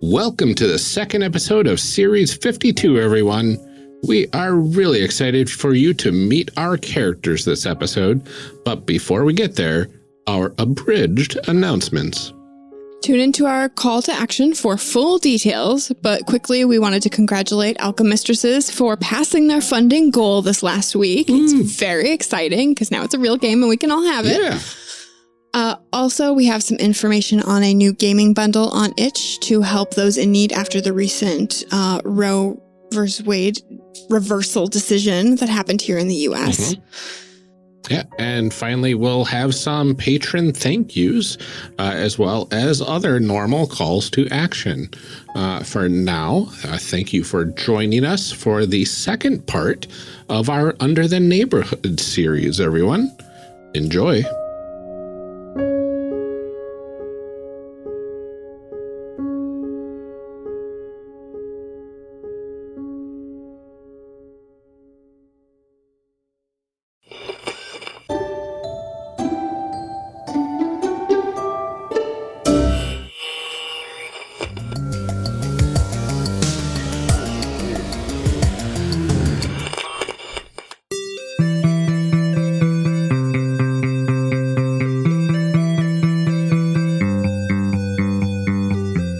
Welcome to the second episode of Series 52, everyone. We are really excited for you to meet our characters this episode, but before we get there, our abridged announcements. Tune into our call to action for full details, but quickly we wanted to congratulate Alchemistresses for passing their funding goal this last week. It's very exciting because now it's a real game and we can all have it. Yeah. Also, we have some information on a new gaming bundle on itch to help those in need after the recent Roe versus Wade reversal decision that happened here in the U.S. Yeah, and finally, we'll have some patron thank yous, as well as other normal calls to action. For now, thank you for joining us for the second part of our Under the Neighborhood series, everyone. Enjoy.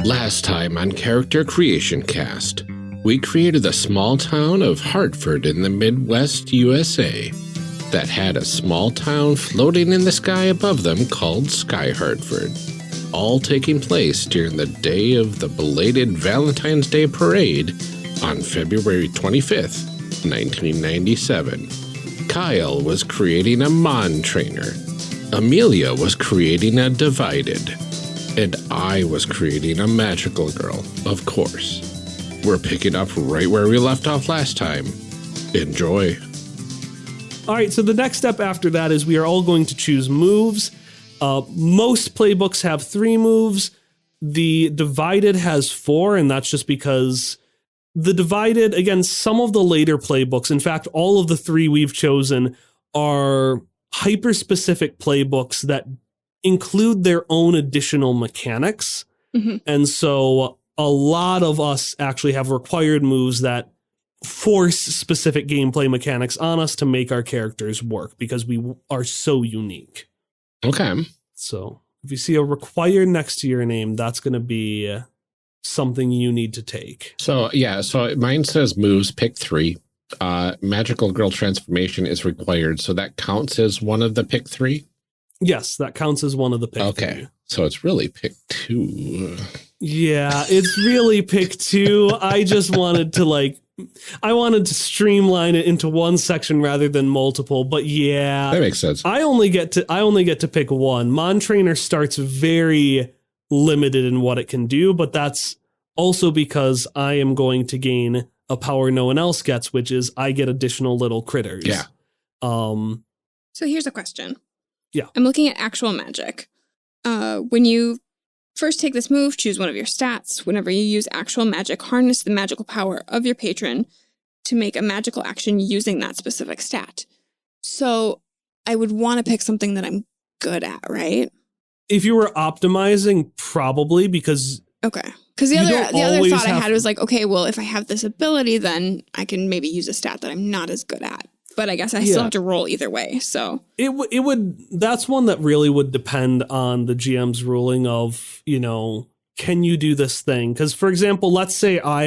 Last time on Character Creation Cast, we created the small town of Hartford in the Midwest USA that had a small town floating in the sky above them called Sky Hartford, all taking place during the day of the belated Valentine's Day parade on February 25th, 1997. Kyle was creating a Mon trainer, Amelia was creating a Divided, and I was creating a magical girl, of course. We're picking up right where we left off last time. Enjoy. All right, so the next step after that is we are all going to choose moves. Most playbooks have 3 moves. The Divided has 4, and that's just because the Divided, again, some of the later playbooks, in fact, all of the 3 we've chosen are hyper-specific playbooks that include their own additional mechanics. And so a lot of us actually have required moves that force specific gameplay mechanics on us to make our characters work because we are so unique. Okay. So if you see a required next to your name, that's going to be something you need to take. So, yeah, so mine says moves, pick 3. Magical girl transformation is required, so that counts as one of the pick 3? Yes, that counts as one of the pick 3. Okay, so it's really pick 2. Yeah, it's really pick 2. I just wanted to I wanted to streamline it into one section rather than multiple, but yeah. That makes sense. I only get to pick 1. Mon Trainer starts very limited in what it can do, but that's also because I am going to gain a power no one else gets, which is I get additional little critters. Yeah. So here's a question. Yeah. I'm looking at actual magic. When you first take this move, choose one of your stats. Whenever you use actual magic, harness the magical power of your patron to make a magical action using that specific stat. So I would want to pick something that I'm good at, right? If you were optimizing, probably, because... Okay. Because the other thought I had was like, okay, well, if I have this ability, then I can maybe use a stat that I'm not as good at. But I guess I still have to roll either way, so. It would, that's one that really would depend on the GM's ruling of, can you do this thing? Because, for example, let's say I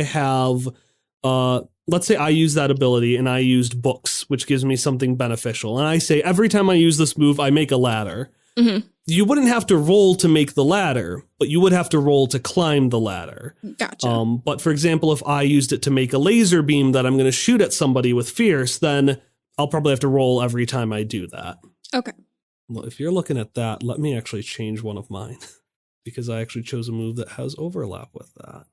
use that ability and I used books, which gives me something beneficial. And I say, every time I use this move, I make a ladder. You wouldn't have to roll to make the ladder, but you would have to roll to climb the ladder. Gotcha. But for example, if I used it to make a laser beam that I'm going to shoot at somebody with Fierce, then I'll probably have to roll every time I do that. Okay. Well, if you're looking at that, let me actually change one of mine because I actually chose a move that has overlap with that.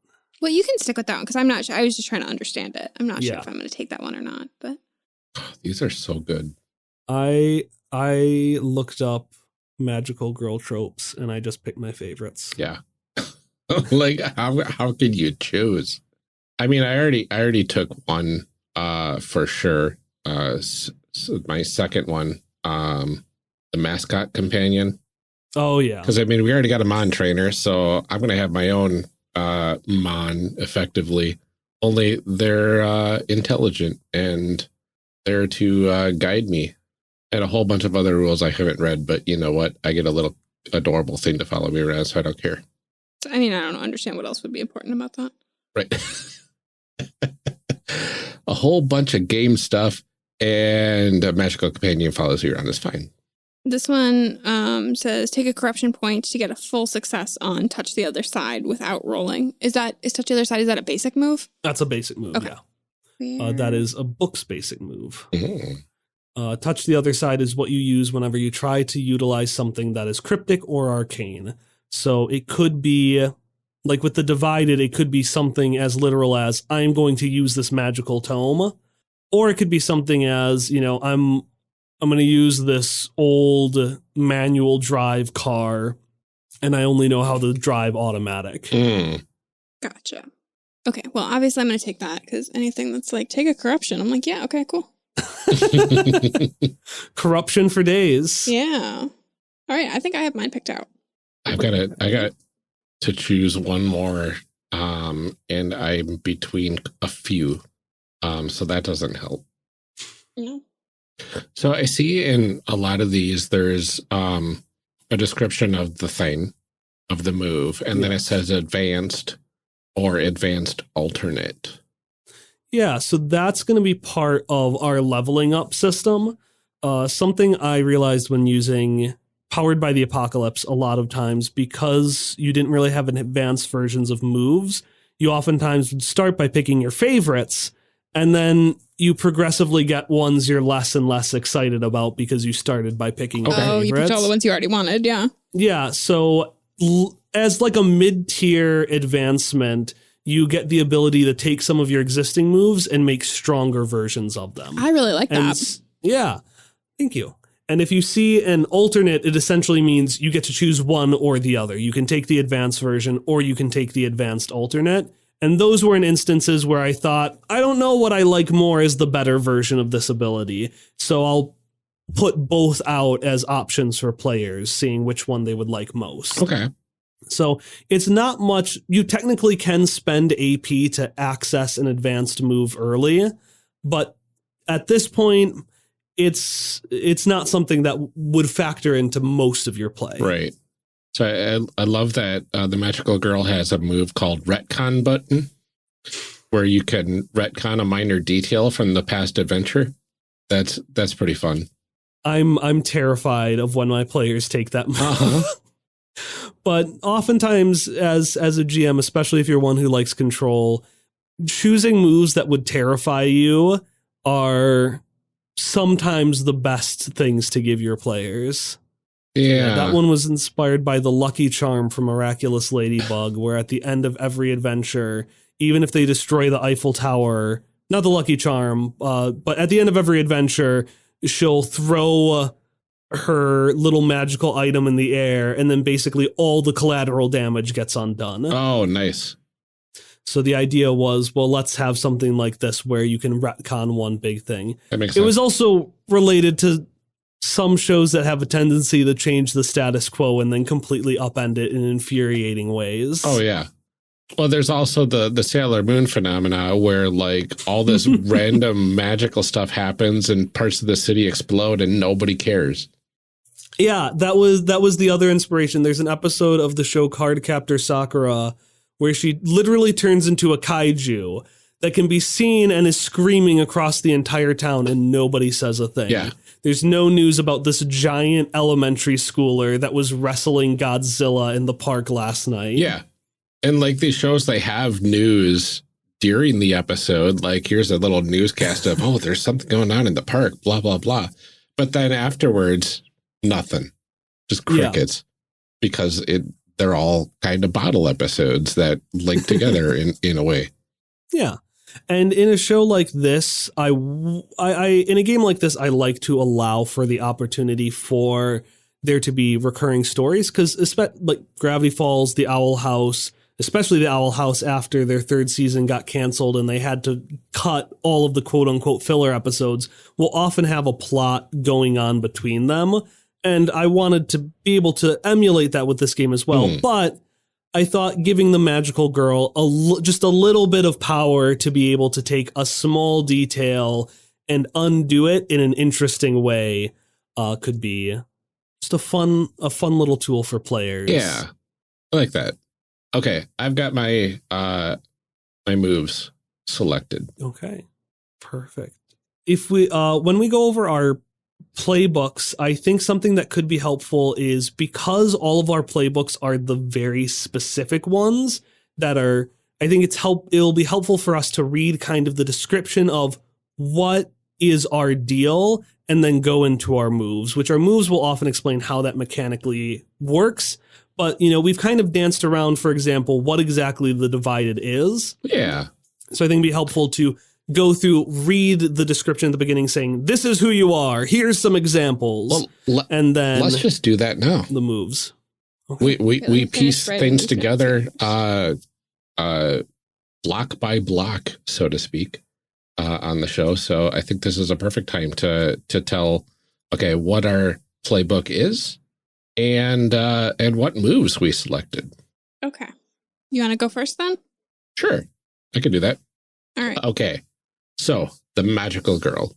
Well, you can stick with that one because I'm not sure. I was just trying to understand it. I'm not sure if I'm going to take that one or not, but. These are so good. I looked up magical girl tropes and I just picked my favorites. Yeah. Like how could you choose? I mean, I already took one for sure. So my second one, the mascot companion. Oh yeah. Because I mean, we already got a Mon trainer, so I'm gonna have my own Mon effectively. Only they're intelligent and there to guide me. And a whole bunch of other rules I haven't read, but you know what? I get a little adorable thing to follow me around, so I don't care. I mean, I don't understand what else would be important about that. Right. A whole bunch of game stuff and a magical companion follows you around is fine. This one says take a corruption point to get a full success on touch the other side without rolling. Is touch the other side, is that a basic move? That's a basic move, okay. Yeah. That is a book's basic move. Mm-hmm. Touch the other side is what you use whenever you try to utilize something that is cryptic or arcane. So it could be, like with the divided, it could be something as literal as, I'm going to use this magical tome. Or it could be something as, you know, I'm going to use this old manual drive car, and I only know how to drive automatic. Mm. Gotcha. Okay, well, obviously I'm going to take that, because anything that's like, take a corruption, I'm like, yeah, okay, cool. Corruption for days. Yeah. All right, I think I have mine picked out. I got to choose one more, and I'm between a few, so that doesn't help. No. So I see in a lot of these, there's a description of the thing, of the move, and then it says advanced or advanced alternate. Yeah, so that's going to be part of our leveling up system. Something I realized when using Powered by the Apocalypse a lot of times, because you didn't really have an advanced versions of moves, you oftentimes would start by picking your favorites, and then you progressively get ones you're less and less excited about because you started by picking your favorites. Oh, you picked all the ones you already wanted, yeah. Yeah, so as like a mid-tier advancement, you get the ability to take some of your existing moves and make stronger versions of them. I really like that. Yeah, thank you. And if you see an alternate, it essentially means you get to choose one or the other. You can take the advanced version or you can take the advanced alternate. And those were in instances where I thought, I don't know what I like more as the better version of this ability. So I'll put both out as options for players, seeing which one they would like most. Okay. So it's not much. You technically can spend AP to access an advanced move early, but at this point, it's not something that would factor into most of your play. Right. So I love that the magical girl has a move called retcon button, where you can retcon a minor detail from the past adventure. That's pretty fun. I'm terrified of when my players take that move. But oftentimes as a GM, especially if you're one who likes control, choosing moves that would terrify you are sometimes the best things to give your players. Yeah. That one was inspired by the Lucky Charm from Miraculous Ladybug, where at the end of every adventure, even if they destroy the Eiffel Tower, not the Lucky Charm, but at the end of every adventure, she'll throw her little magical item in the air, and then basically all the collateral damage gets undone. Oh, nice. So the idea was, well, let's have something like this where you can retcon one big thing. That makes sense. It was also related to some shows that have a tendency to change the status quo and then completely upend it in infuriating ways. Oh, yeah. Well, there's also the Sailor Moon phenomena where like all this random magical stuff happens and parts of the city explode and nobody cares. Yeah, that was the other inspiration. There's an episode of the show Cardcaptor Sakura where she literally turns into a kaiju that can be seen and is screaming across the entire town and nobody says a thing. Yeah. There's no news about this giant elementary schooler that was wrestling Godzilla in the park last night. Yeah. And like these shows, they have news during the episode. Like here's a little newscast of, oh, there's something going on in the park, blah, blah, blah. But then afterwards, nothing. Just crickets. Yeah. Because they're all kind of bottle episodes that link together in a way. Yeah. And in a show like this, I in a game like this, I like to allow for the opportunity for there to be recurring stories, because like Gravity Falls, The Owl House, especially The Owl House after their third season got canceled and they had to cut all of the quote unquote filler episodes, will often have a plot going on between them. And I wanted to be able to emulate that with this game as well. But I thought giving the magical girl just a little bit of power to be able to take a small detail and undo it in an interesting way could be just a fun little tool for players. Yeah, I like that. Okay, I've got my my moves selected. Okay, perfect. If we when we go over our playbooks, I think something that could be helpful is, because all of our playbooks are the very specific ones that are, I think it'll be helpful for us to read kind of the description of what is our deal and then go into our moves, which our moves will often explain how that mechanically works. But, you know, we've kind of danced around, for example, what exactly the divided is. Yeah. So I think it'd be helpful to go through, read the description at the beginning saying, this is who you are. Here's some examples. Well, and then let's just do that now. The moves. Okay. We piece things together block by block, so to speak, on the show. So I think this is a perfect time to tell, okay, what our playbook is and what moves we selected. Okay. You want to go first then? Sure. I can do that. All right. Okay. So, the magical girl.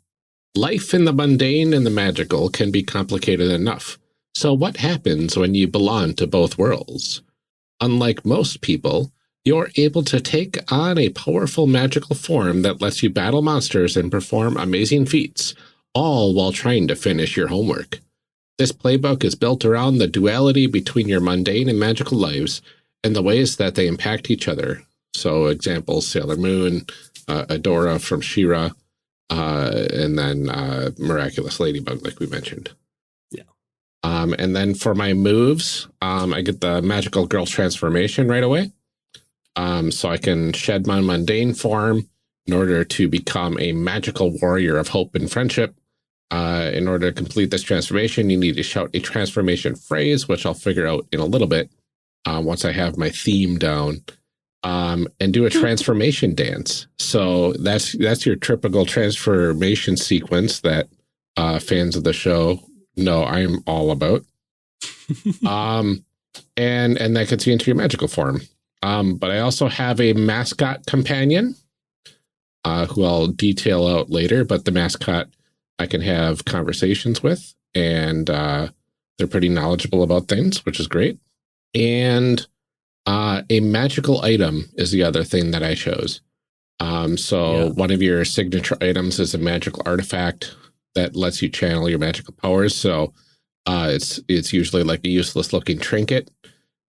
Life in the mundane and the magical can be complicated enough. So what happens when you belong to both worlds? Unlike most people, you're able to take on a powerful magical form that lets you battle monsters and perform amazing feats, all while trying to finish your homework. This playbook is built around the duality between your mundane and magical lives and the ways that they impact each other. So examples, Sailor Moon, Adora from She-Ra, and then Miraculous Ladybug, like we mentioned. Yeah. And then for my moves, I get the magical girl transformation right away. So I can shed my mundane form in order to become a magical warrior of hope and friendship. In order to complete this transformation, you need to shout a transformation phrase, which I'll figure out in a little bit once I have my theme down. And do a transformation dance. So that's your typical transformation sequence that fans of the show know I'm all about. And that gets you into your magical form. But I also have a mascot companion who I'll detail out later. But the mascot I can have conversations with, and they're pretty knowledgeable about things, which is great. And a magical item is the other thing that I chose. One of your signature items is a magical artifact that lets you channel your magical powers. So it's usually like a useless looking trinket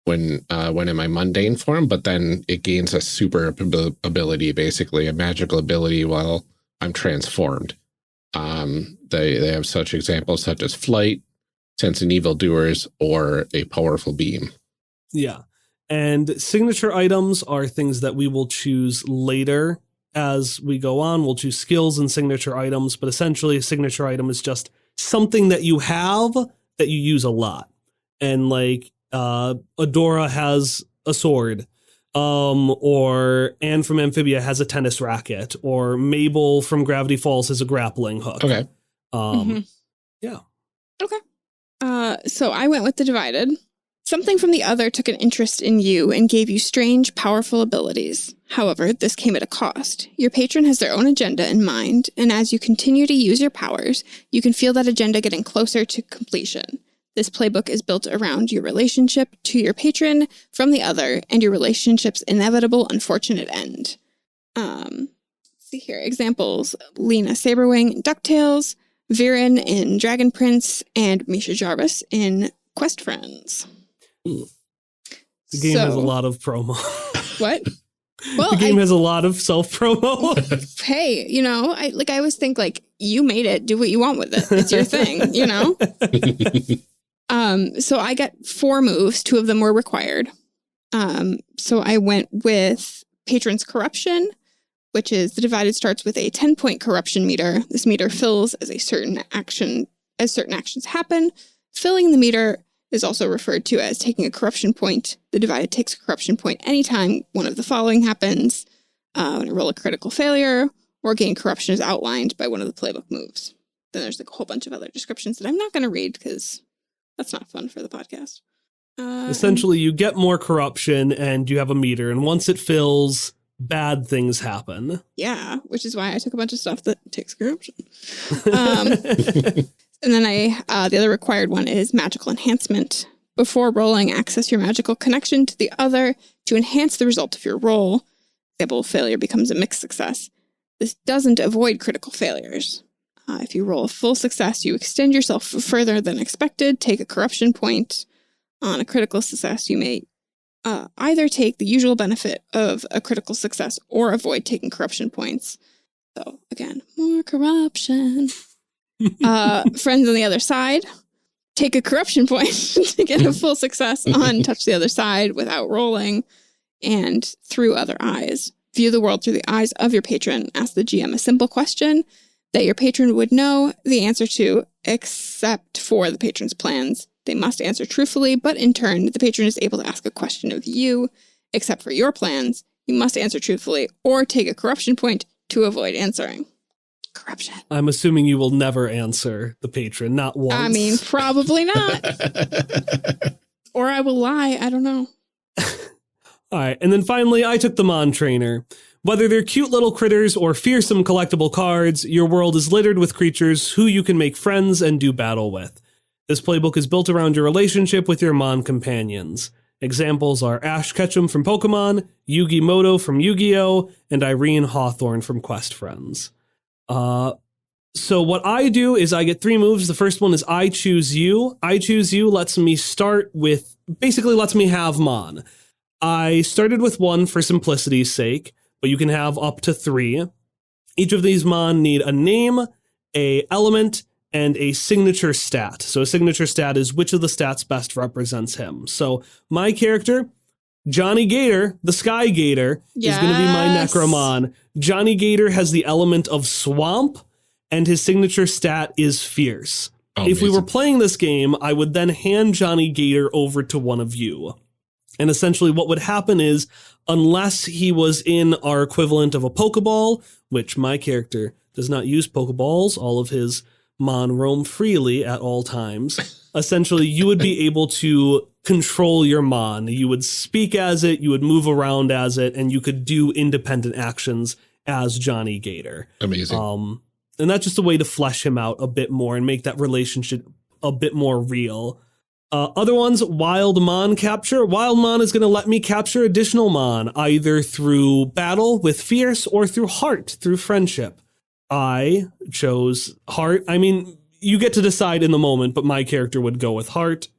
when in my mundane form, but then it gains a super ability, basically a magical ability while I'm transformed. They have such examples such as flight, sensing evildoers, or a powerful beam. Yeah. And signature items are things that we will choose later as we go on. We'll choose skills and signature items, but essentially a signature item is just something that you have that you use a lot. And like Adora has a sword, or Anne from Amphibia has a tennis racket, or Mabel from Gravity Falls has a grappling hook. Okay. Yeah. Okay. So I went with the divided. Something from the other took an interest in you and gave you strange, powerful abilities. However, this came at a cost. Your patron has their own agenda in mind, and as you continue to use your powers, you can feel that agenda getting closer to completion. This playbook is built around your relationship to your patron from the other and your relationship's inevitable, unfortunate end. Let's see here. Examples: Lena Saberwing in DuckTales, Viren in Dragon Prince, and Misha Jarvis in Quest Friends. The game has a lot of promo. What? Well, the game has a lot of self-promo. Hey, you know, I always think, like, you made it, do what you want with it. It's your thing, you know? So I got 4 moves. 2 of them were required. So I went with Patron's Corruption, which is the divided starts with a 10-point corruption meter. This meter fills as certain actions happen. Filling the meter is also referred to as taking a corruption point. The divided takes a corruption point anytime one of the following happens: when you roll a critical failure, or gain corruption is outlined by one of the playbook moves. Then there's like a whole bunch of other descriptions that I'm not going to read because that's not fun for the podcast. Essentially, you get more corruption and you have a meter. And once it fills, bad things happen. Yeah, which is why I took a bunch of stuff that takes corruption. And then the other required one is magical enhancement. Before rolling, access your magical connection to the other to enhance the result of your roll. Example, failure becomes a mixed success. This doesn't avoid critical failures. If you roll a full success, you extend yourself further than expected, take a corruption point. On a critical success, you may either take the usual benefit of a critical success or avoid taking corruption points. So, again, more corruption. Friends on the other side, take a corruption point to get a full success on touch the other side without rolling, and through other eyes. View the world through the eyes of your patron. Ask the GM a simple question that your patron would know the answer to, except for the patron's plans. They must answer truthfully, but in turn, the patron is able to ask a question of you, except for your plans. You must answer truthfully or take a corruption point to avoid answering. Corruption. I'm assuming you will never answer the patron, not once. I mean, probably not. Or I will lie. I don't know. All right. And then finally, I took the Mon Trainer. Whether they're cute little critters or fearsome collectible cards, your world is littered with creatures who you can make friends and do battle with. This playbook is built around your relationship with your Mon companions. Examples are Ash Ketchum from Pokemon, Yugi Moto from Yu-Gi-Oh!, and Irene Hawthorne from Quest Friends. So what I do is I get 3 moves. The first one is I Choose You. I Choose You lets me lets me have Mon. I started with 1 for simplicity's sake, but you can have up to 3. Each of these Mon need a name, a element, and a signature stat. So a signature stat is which of the stats best represents him. So my character, Johnny Gator, the Sky Gator, is going to be my Necromon. Johnny Gator has the element of Swamp, and his signature stat is Fierce. Oh, if we amazing. were playing this game, I would then hand Johnny Gator over to one of you. And essentially what would happen is, unless he was in our equivalent of a Pokeball, which my character does not use Pokeballs, all of his Mon roam freely at all times, essentially you would be able to control your Mon. You would speak as it, you would move around as it, and you could do independent actions as Johnny Gator. Amazing. And that's just a way to flesh him out a bit more and make that relationship a bit more real. Other ones, Wild Mon Capture. Wild Mon is going to let me capture additional Mon, either through battle with Fierce or through Heart, through friendship. I chose Heart. I mean, you get to decide in the moment, but my character would go with Heart.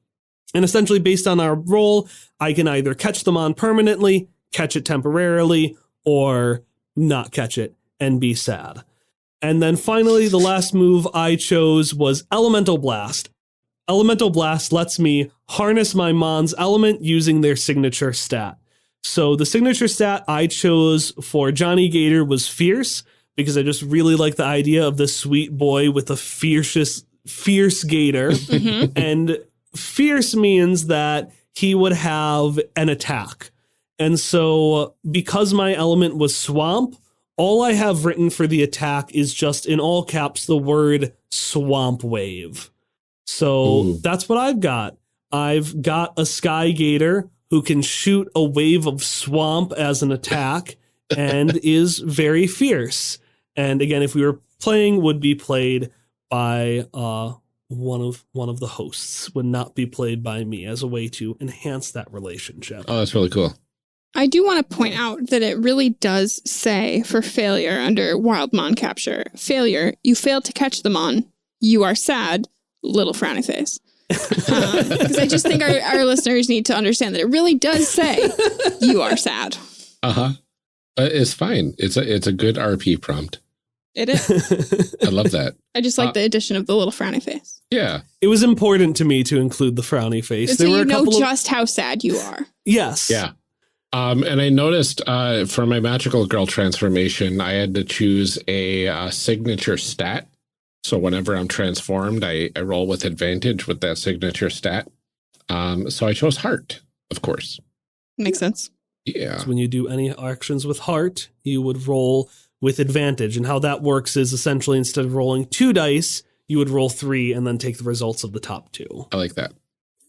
And essentially, based on our role, I can either catch them on permanently, catch it temporarily, or not catch it and be sad. And then finally, the last move I chose was Elemental Blast. Elemental Blast lets me harness my Mon's element using their signature stat. So the signature stat I chose for Johnny Gator was Fierce, because I just really like the idea of this sweet boy with a fierce gator. Mm-hmm. And Fierce means that he would have an attack. And so because my element was Swamp, all I have written for the attack is just in all caps the word Swamp Wave. So That's what I've got. I've got a Sky Gator who can shoot a wave of swamp as an attack and is very fierce. And again, if we were playing, would be played by one of the hosts, would not be played by me, as a way to enhance that relationship. Oh, that's really cool. I do want to point out that it really does say for failure under Wild Mon Capture, failure, you failed to catch the Mon, you are sad, little frowny face. Because I just think our listeners need to understand that it really does say you are sad. Uh-huh. It's fine. It's a good RP prompt. It is. I love that. I just like the addition of the little frowny face. Yeah. It was important to me to include the frowny face. And so you know just how sad you are. Yes. Yeah. And I noticed for my magical girl transformation, I had to choose a signature stat. So whenever I'm transformed, I roll with advantage with that signature stat. So I chose Heart, of course. Makes sense. Yeah. So when you do any actions with Heart, you would roll with advantage. And how that works is essentially instead of rolling 2 dice, you would roll 3 and then take the results of the top 2. I like that.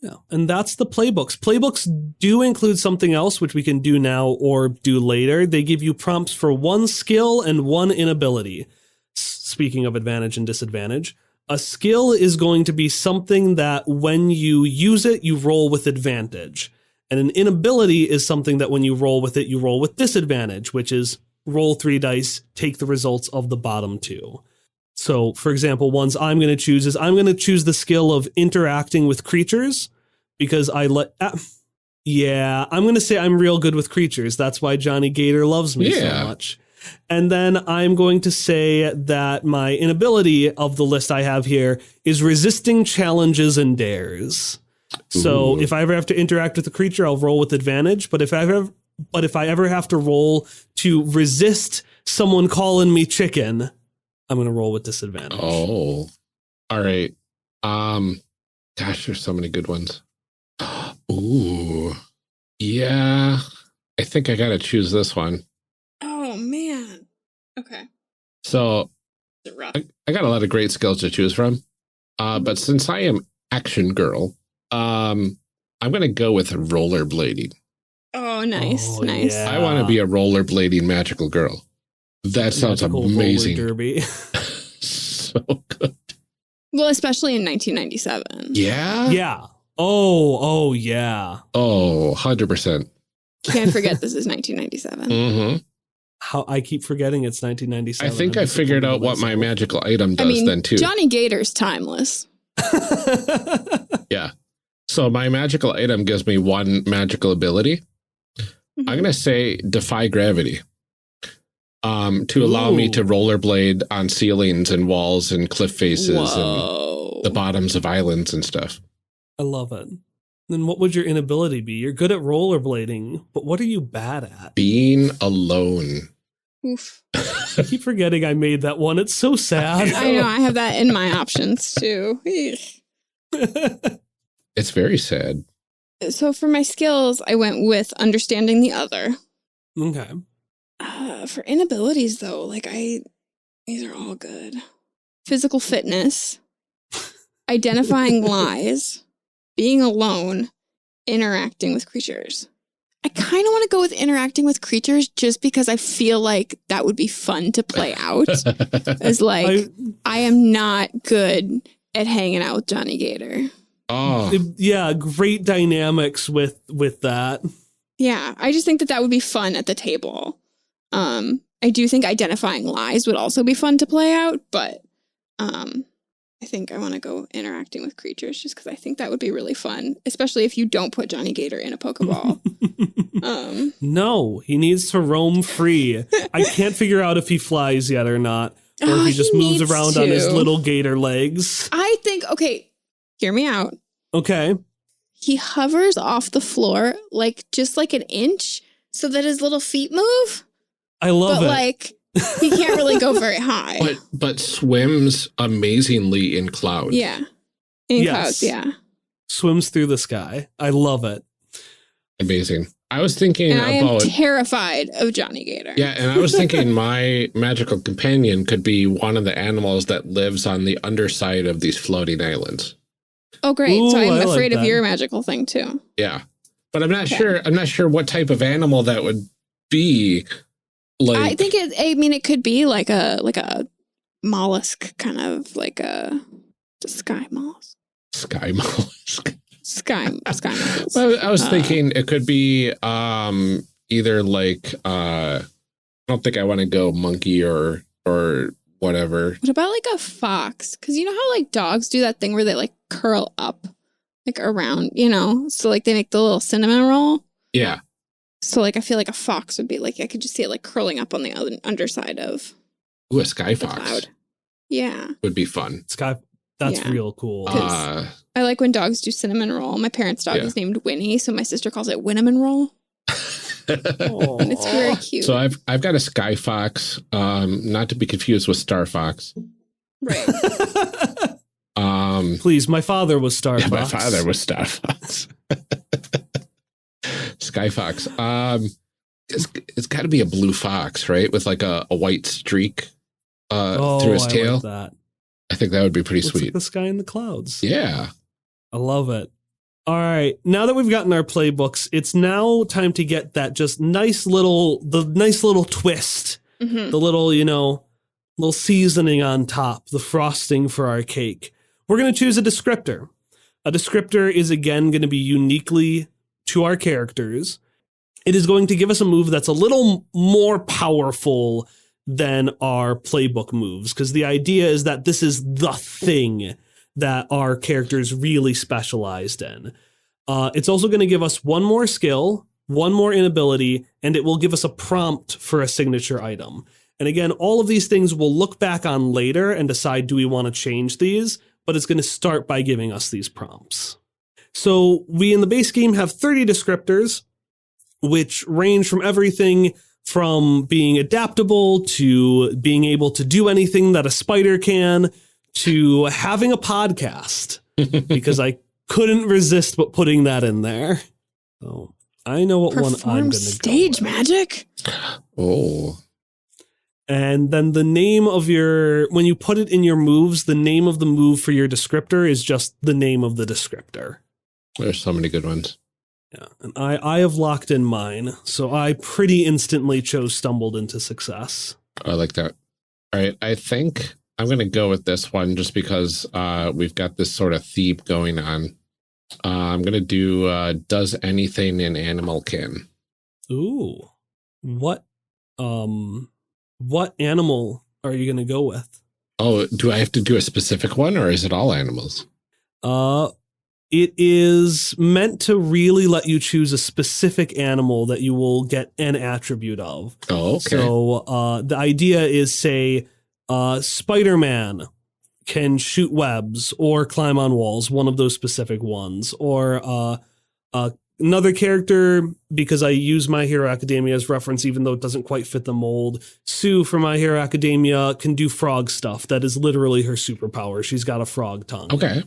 Yeah, and that's the playbooks. Playbooks do include something else, which we can do now or do later. They give you prompts for 1 skill and 1 inability. Speaking of advantage and disadvantage, a skill is going to be something that when you use it, you roll with advantage. And an inability is something that when you roll with it, you roll with disadvantage, which is roll 3 dice, take the results of the bottom 2. So, for example, ones I'm going to choose is I'm going to choose the skill of interacting with creatures because I'm going to say I'm real good with creatures. That's why Johnny Gator loves me so much. And then I'm going to say that my inability of the list I have here is resisting challenges and dares. So if I ever have to interact with a creature, I'll roll with advantage. But if I ever have to roll to resist someone calling me chicken, I'm going to roll with disadvantage. Oh, all right. Gosh, there's so many good ones. Ooh, yeah. I think I got to choose this one. Oh, man. Okay. So Rough. I got a lot of great skills to choose from. But since I am action girl, I'm going to go with rollerblading. Oh, nice. Oh, nice. yeah. I want to be a rollerblading magical girl. That sounds Magical amazing. roller derby. So good. Well, especially in 1997. Yeah? Yeah. Oh, yeah. Oh, 100%. Can't forget this is 1997. Mm-hmm. How I keep forgetting it's 1997. I think I figured out what my magical item does then too. Johnny Gator's timeless. Yeah. So my magical item gives me 1 magical ability. I'm going to say defy gravity. To allow me to rollerblade on ceilings and walls and cliff faces and the bottoms of islands and stuff. I love it. Then what would your inability be? You're good at rollerblading, but what are you bad at? Being alone. Oof. I keep forgetting I made that one. It's so sad. I know. I have that in my options too. It's very sad. So for my skills, I went with understanding the other. Okay. For inabilities, though, these are all good. Physical fitness, identifying lies, being alone, interacting with creatures. I kind of want to go with interacting with creatures just because I feel like that would be fun to play out. As I am not good at hanging out with Johnny Gator. Oh. Yeah, great dynamics with that. Yeah, I just think that would be fun at the table. I do think identifying lies would also be fun to play out, but I think I want to go interacting with creatures just because I think that would be really fun, especially if you don't put Johnny Gator in a Pokeball. No, he needs to roam free. I can't figure out if he flies yet or not, or if he just moves around on his little gator legs. I think, okay, hear me out. Okay. He hovers off the floor just like an inch so that his little feet move. I love it. But he can't really go very high. But swims amazingly in clouds. Yeah. In clouds, yeah. Swims through the sky. I love it. Amazing. I was thinking I am terrified of Johnny Gator. Yeah, and I was thinking my magical companion could be one of the animals that lives on the underside of these floating islands. Oh, great. Ooh, so I'm like afraid of that. your magical thing too. Yeah. But I'm not sure. I'm not sure what type of animal that would be. I think it could be like a mollusk, kind of like a sky mollusk. Sky mollusk. Sky mollusk. Well, I was thinking it could be either I don't think I want to go monkey or whatever. What about a fox? Because you know how dogs do that thing where they curl up around, so they make the little cinnamon roll. Yeah. So I feel like a fox would be I could just see it curling up on the underside of Ooh, a sky the fox. cloud. Yeah. Would be fun. That's real cool. I like when dogs do cinnamon roll. My parents' dog is named Winnie, so my sister calls it Winnamin roll. And it's very cute. So I've got a sky fox, not to be confused with Star Fox. Right. Please, my father was Star Fox. My father was Star Fox. Sky fox. It's got to be a blue fox, right? With a white streak through his tail. Like that. I think that would be pretty Looks sweet. like the sky and the clouds. Yeah. I love it. All right. Now that we've gotten our playbooks, it's now time to get that just nice little twist, the little, little seasoning on top, the frosting for our cake. We're going to choose a descriptor. A descriptor is, again, going to be uniquely to our characters. It is going to give us a move that's a little more powerful than our playbook moves, because the idea is that this is the thing that our characters really specialized in. It's also going to give us one more skill, one more inability, and it will give us a prompt for a signature item. And again, all of these things we'll look back on later and decide, do we want to change these? But it's going to start by giving us these prompts. So we in the base game have 30 descriptors, which range from everything from being adaptable to being able to do anything that a spider can to having a podcast, because I couldn't resist but putting that in there. So I know what one I'm going to go stage with. Magic. Oh. And then the name of when you put it in your moves, the name of the move for your descriptor is just the name of the descriptor. There's so many good ones. Yeah, and I have locked in mine, so I pretty instantly chose Stumbled into Success. I like that. All right, I think I'm going to go with this one just because we've got this sort of theme going on. I'm going to do Does Anything an Animal Can? Ooh. What animal are you going to go with? Oh, do I have to do a specific one, or is it all animals? It is meant to really let you choose a specific animal that you will get an attribute of. Oh, okay. So the idea is, say, Spider-Man can shoot webs or climb on walls, one of those specific ones. Or another character, because I use My Hero Academia as reference, even though it doesn't quite fit the mold, Sue from My Hero Academia can do frog stuff. That is literally her superpower. She's got a frog tongue. Okay.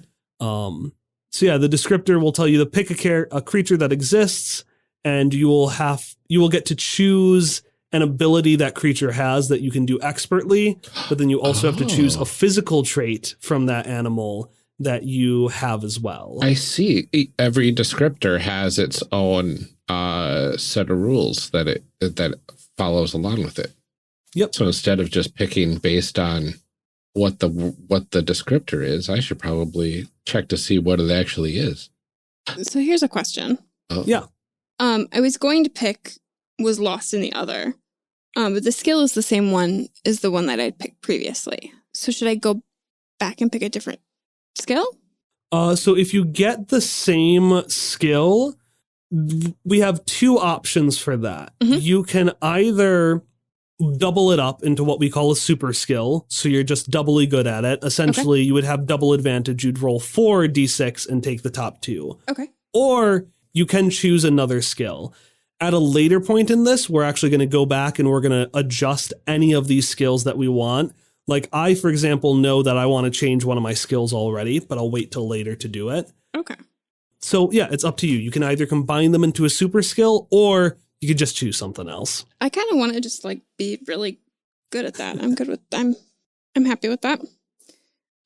So yeah, the descriptor will tell you to pick a creature that exists, and you will get to choose an ability that creature has that you can do expertly, but then you also have to choose a physical trait from that animal that you have as well. I see. Every descriptor has its own set of rules that follows along with it. Yep. So instead of just picking based on what the descriptor is, I should probably check to see what it actually is. So here's a question. Oh. Yeah. I was going to pick Was Lost in the Other, but the skill is the same one as the one that I'd picked previously. So should I go back and pick a different skill? So if you get the same skill, we have two options for that. Mm-hmm. You can either double it up into what we call a super skill, so you're just doubly good at it. Essentially, You would have double advantage. You'd roll 4d6 and take the top two. Okay. Or you can choose another skill. At a later point in this, we're actually going to go back and we're going to adjust any of these skills that we want. Like I, for example, know that I want to change one of my skills already, but I'll wait till later to do it. Okay. So yeah, it's up to you. You can either combine them into a super skill, or you could just choose something else. I kind of want to just be really good at that. I'm happy with that.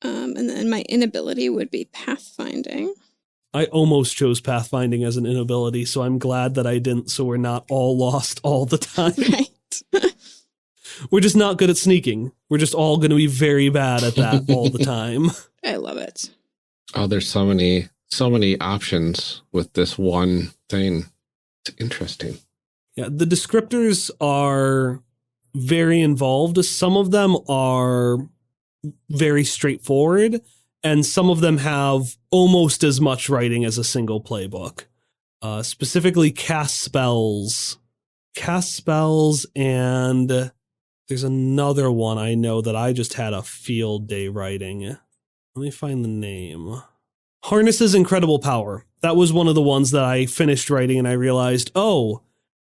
And then my inability would be pathfinding. I almost chose pathfinding as an inability, so I'm glad that I didn't, so we're not all lost all the time. Right. We're just not good at sneaking. We're just all going to be very bad at that all the time. I love it. Oh, there's so many options with this one thing. It's interesting. Yeah, the descriptors are very involved. Some of them are very straightforward, and some of them have almost as much writing as a single playbook. Specifically, cast spells, and there's another one I know that I just had a field day writing. Let me find the name. Harnesses Incredible Power. That was one of the ones that I finished writing, and I realized,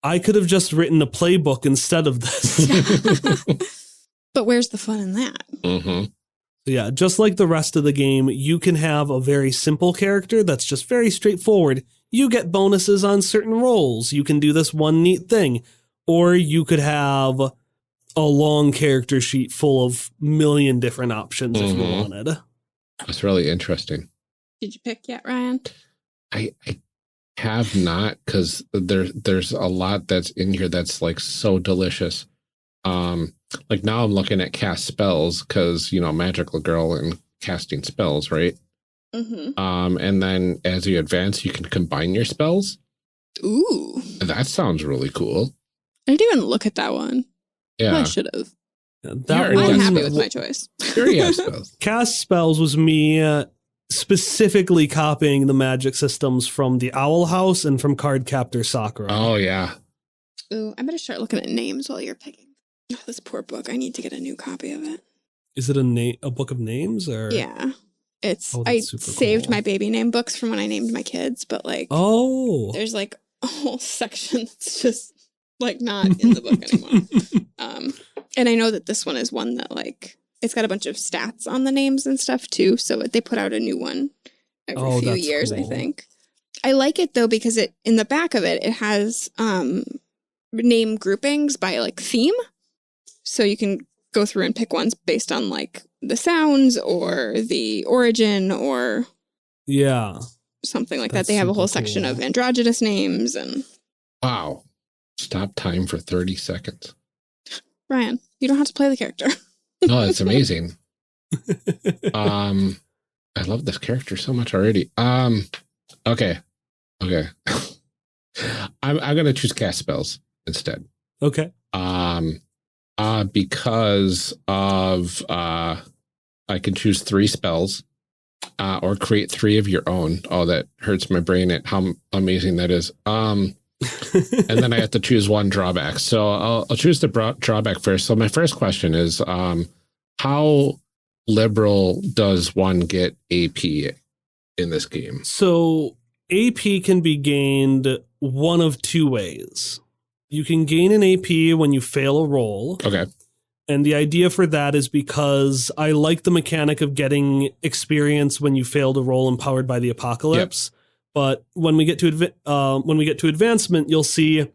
I could have just written a playbook instead of this. But where's the fun in that? Mm-hmm. Yeah, just like the rest of the game, you can have a very simple character that's just very straightforward. You get bonuses on certain rolls. You can do this one neat thing. Or you could have a long character sheet full of million different options if you wanted. That's really interesting. Did you pick yet, Ryan? I have not, because there's a lot that's in here that's like so delicious. Like now I'm looking at cast spells because, you know, magical girl and casting spells, right? Mm-hmm. And then as you advance, you can combine your spells. Ooh. That sounds really cool. I didn't even look at that one. Yeah. I should have. That You're- I'm one, happy with my choice. You already have spells. cast spells was me specifically copying the magic systems from the Owl House and from Cardcaptor Sakura. Oh, yeah. Ooh, I better start looking at names while you're picking. Oh, this poor book. I need to get a new copy of it. Is it a book of names or? Yeah. It's Oh, I that's super saved cool. my baby name books from when I named my kids, but like Oh. there's like a whole section that's just like not in the book anymore. And I know that this one is one that like it's got a bunch of stats on the names and stuff too, so they put out a new one every few that's years, I cool. think. I like it though because it in the back of it has name groupings by like theme. So you can go through and pick ones based on like the sounds or the origin or Yeah. something like That's that. They have a super whole section cool. of androgynous names. And Wow. Stop time for 30 seconds. Ryan, you don't have to play the character. No, it's amazing. I love this character so much already. Okay. I'm gonna choose cast spells instead. Okay. Because of I can choose 3 spells, or create 3 of your own. Oh, that hurts my brain at how amazing that is. And then I have to choose 1 drawback. So I'll choose the drawback first. So my first question is, how liberal does one get AP in this game? So AP can be gained one of 2 ways. You can gain an AP when you fail a roll. Okay. And the idea for that is because I like the mechanic of getting experience when you fail to roll empowered by the apocalypse. Yep. But when we get to advancement, you'll see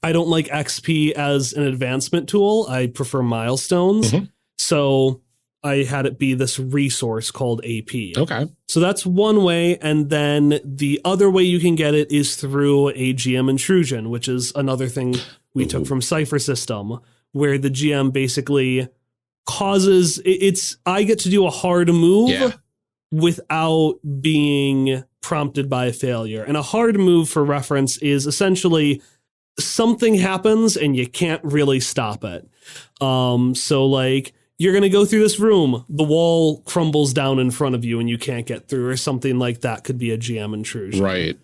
I don't like XP as an advancement tool. I prefer milestones. Mm-hmm. So I had it be this resource called AP. Okay. So that's one way. And then the other way you can get it is through a GM intrusion, which is another thing we took from Cypher System, where the GM basically causes I get to do a hard move without being prompted by a failure. And a hard move, for reference, is essentially something happens and you can't really stop it. So like, you're going to go through this room, the wall crumbles down in front of you and you can't get through, or something like that could be a GM intrusion. Right.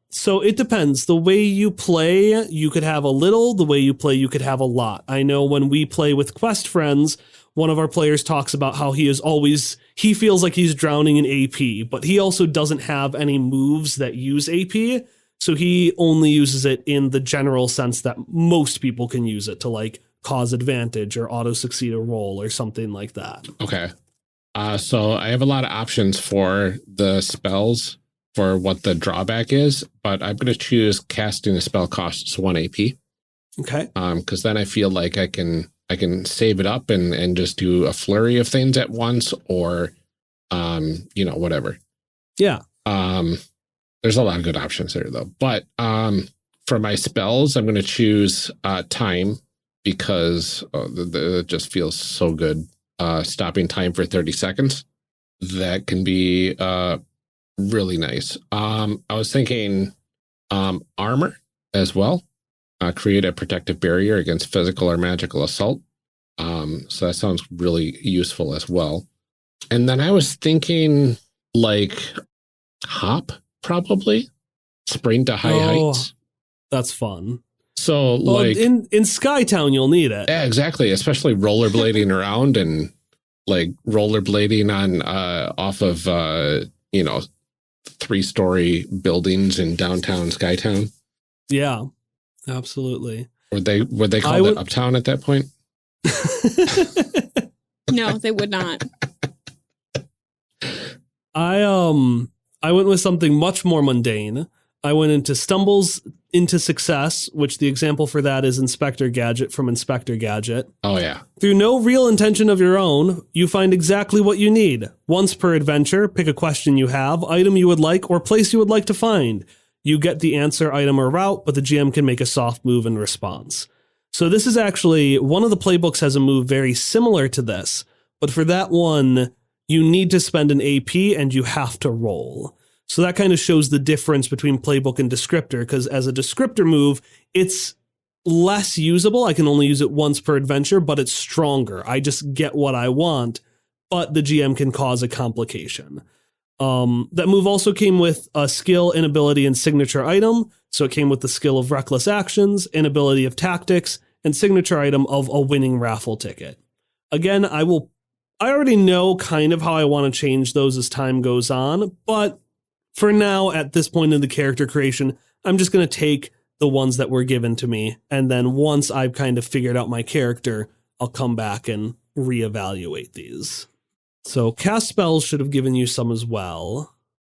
So it depends. The way you play, you could have a little. The way you play, you could have a lot. I know when we play with Quest friends, one of our players talks about how he feels like he's drowning in AP, but he also doesn't have any moves that use AP. So he only uses it in the general sense that most people can use it to like cause advantage or auto succeed a roll or something like that. Okay. So I have a lot of options for the spells for what the drawback is, but I'm going to choose casting a spell costs 1 AP. Okay. Because then I feel like I can save it up and just do a flurry of things at once, or whatever. Yeah. There's a lot of good options there though. But for my spells, I'm going to choose time, because it just feels so good. Stopping time for 30 seconds. That can be really nice. I was thinking armor as well. Create a protective barrier against physical or magical assault. So that sounds really useful as well. And then I was thinking like hop, probably. Sprint to high heights. That's fun. So like in Skytown, you'll need it. Yeah, exactly. Especially rollerblading around and like rollerblading on off of 3-story buildings in downtown Skytown. Yeah, absolutely. Would they call it Uptown at that point? No, they would not. I went with something much more mundane. I went into Stumbles into success, which the example for that is Inspector Gadget from Inspector Gadget. Oh, yeah. Through no real intention of your own, you find exactly what you need. Once per adventure, pick a question you have, item you would like, or place you would like to find. You get the answer, item, or route, but the GM can make a soft move in response. So this is actually, one of the playbooks has a move very similar to this, but for that one, you need to spend an AP and you have to roll. So that kind of shows the difference between playbook and descriptor, because as a descriptor move, it's less usable. I can only use it once per adventure, but it's stronger. I just get what I want, but the GM can cause a complication. That move also came with a skill, inability, and signature item. So it came with the skill of reckless actions, inability of tactics, and signature item of a winning raffle ticket. Again, I already know kind of how I want to change those as time goes on, but for now, at this point in the character creation, I'm just going to take the ones that were given to me, and then once I've kind of figured out my character, I'll come back and reevaluate these. So cast spells should have given you some as well.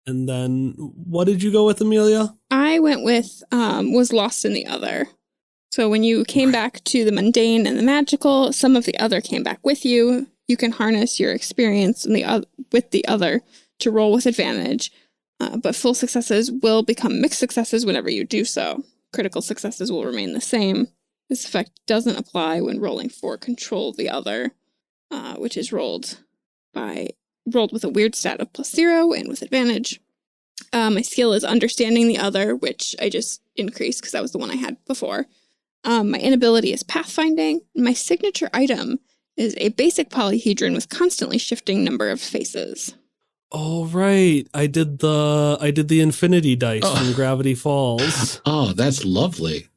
And then what did you go with, Amelia? I went with was lost in the other. So when you came back to the mundane and the magical, some of the other came back with you. You can harness your experience with the other to roll with advantage. But full successes will become mixed successes whenever you do so. Critical successes will remain the same. This effect doesn't apply when rolling for control of the other, which is rolled with a weird stat of +0 and with advantage. My skill is understanding the other, which I just increased because that was the one I had before. My inability is pathfinding. My signature item is a basic polyhedron with constantly shifting number of faces. Oh, right. I did the infinity dice from Gravity Falls. Oh, that's lovely.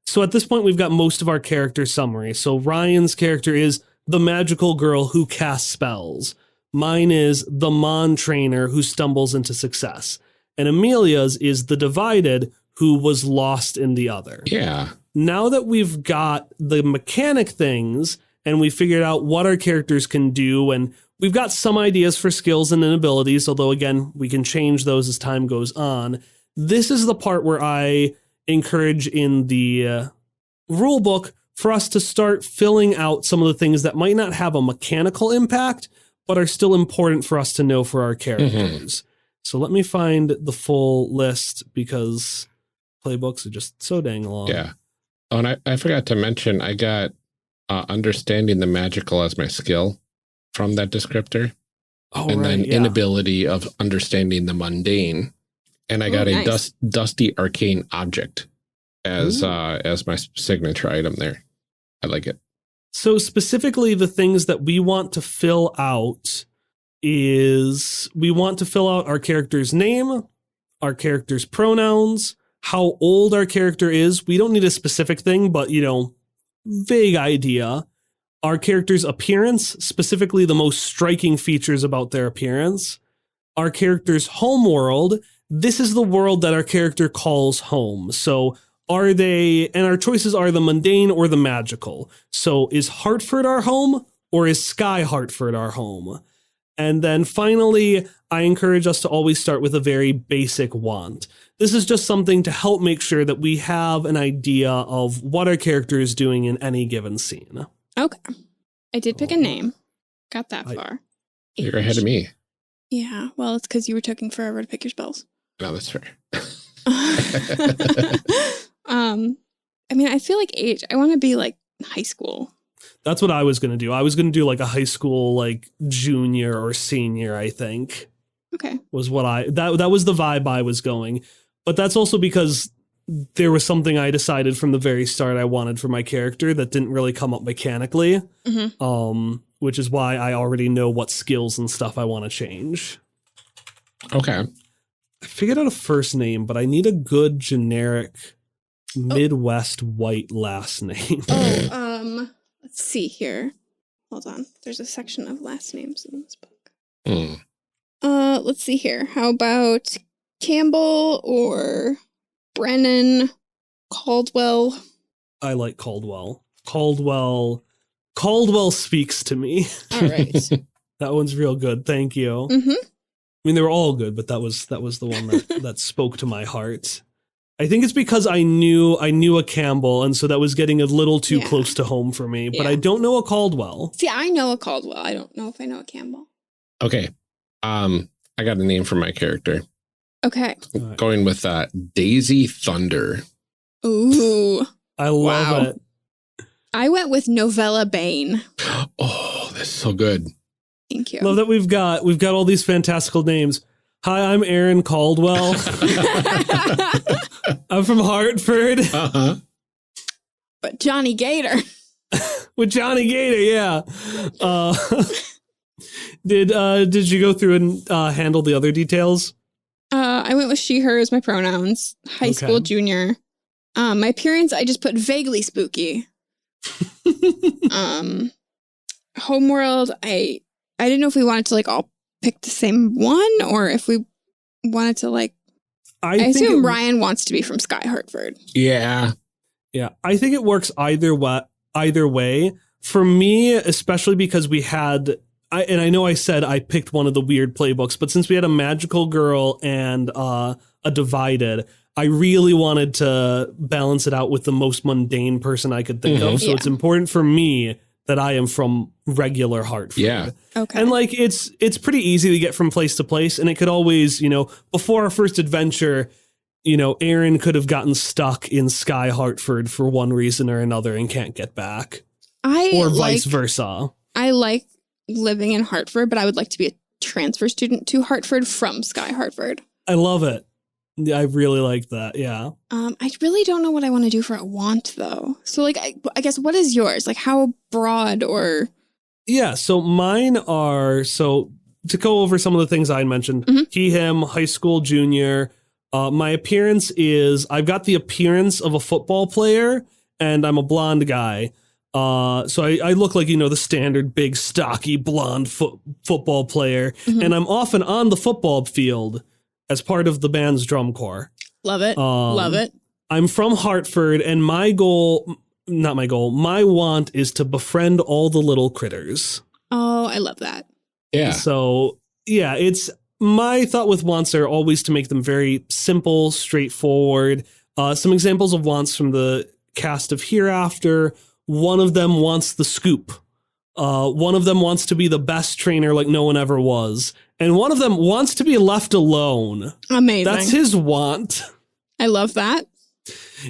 So at this point, we've got most of our character summary. So Ryan's character is the magical girl who casts spells. Mine is the Mon trainer who stumbles into success. And Amelia's is the divided who was lost in the other. Yeah. Now that we've got the mechanic things and we figured out what our characters can do, and we've got some ideas for skills and inabilities, although again, we can change those as time goes on. This is the part where I encourage in the rule book for us to start filling out some of the things that might not have a mechanical impact, but are still important for us to know for our characters. So let me find the full list because playbooks are just so dang long. Yeah. Oh, and I forgot to mention, I got understanding the magical as my skill from that descriptor. Oh, and right, then yeah. inability of understanding the mundane. And I got a nice. dusty arcane object as my signature item there. I like it. So specifically the things that we want to fill out is we want to fill out our character's name, our character's pronouns, how old our character is. We don't need a specific thing, but, vague idea. Our character's appearance, specifically the most striking features about their appearance. Our character's home world. This is the world that our character calls home. So and our choices are the mundane or the magical. So is Hartford our home or is Sky Hartford our home? And then finally, I encourage us to always start with a very basic want. This is just something to help make sure that we have an idea of what our character is doing in any given scene. Okay. I did pick a name. Got that far. You're ahead of me. Yeah, well, it's because you were taking forever to pick your spells. No, that's fair. I feel like age. I want to be like high school. That's what I was going to do. I was going to do like a high school, like junior or senior, I think. Okay. Was what that was the vibe I was going. But that's also because there was something I decided from the very start I wanted for my character that didn't really come up mechanically. Which is why I already know what skills and stuff I want to change. Okay. I figured out a first name, but I need a good generic Midwest white last name. Let's see here. Hold on. There's a section of last names in this book. Let's see here. How about Campbell or Brennan, Caldwell? I like Caldwell. Caldwell speaks to me. All right. That one's real good. Thank you. Mm-hmm. I mean, they were all good, but that was the one that spoke to my heart. I think it's because I knew a Campbell, and so that was getting a little too close to home for me. But I don't know a Caldwell. See, I know a Caldwell. I don't know if I know a Campbell. Okay. I got a name for my character. Okay. Right. Going with Daisy Thunder. Ooh. I love it. I went with Novella Bane. Oh, that's so good. Thank you. Love that we've got all these fantastical names. Hi, I'm Aaron Caldwell. I'm from Hartford. Uh-huh. But Johnny Gator. With Johnny Gator, yeah. Did you go through and handle the other details? I went with she, her as my pronouns. High school junior. My appearance, I just put vaguely spooky. Homeworld, I didn't know if we wanted to like all pick the same one or if we wanted to like. I assume Ryan wants to be from Sky Hartford. Yeah. Yeah, I think it works either way. For me, especially because we had, I know I said I picked one of the weird playbooks, but since we had a magical girl and a divided, I really wanted to balance it out with the most mundane person I could think of. So it's important for me that I am from regular Hartford. Yeah. Okay. And like it's pretty easy to get from place to place, and it could always, before our first adventure, Aaron could have gotten stuck in Sky Hartford for one reason or another and can't get back. Or vice versa. I like living in Hartford, but I would like to be a transfer student to Hartford from Sky Hartford. I love it. I really like that. Yeah. I really don't know what I want to do for a want though. So like, I guess what is yours? Like how broad or? Yeah. So mine are, to go over some of the things I mentioned, he, him, high school, junior. My appearance is, I've got the appearance of a football player and I'm a blonde guy. So I look like, the standard big, stocky, blonde football player. And I'm often on the football field as part of the band's drum corps. Love it. Love it. I'm from Hartford, and my want is to befriend all the little critters. Oh, I love that. Yeah. So, yeah, my thought with wants are always to make them very simple, straightforward. Some examples of wants from the cast of Hereafter. One of them wants the scoop. One of them wants to be the best trainer like no one ever was. And one of them wants to be left alone. Amazing. That's his want. I love that.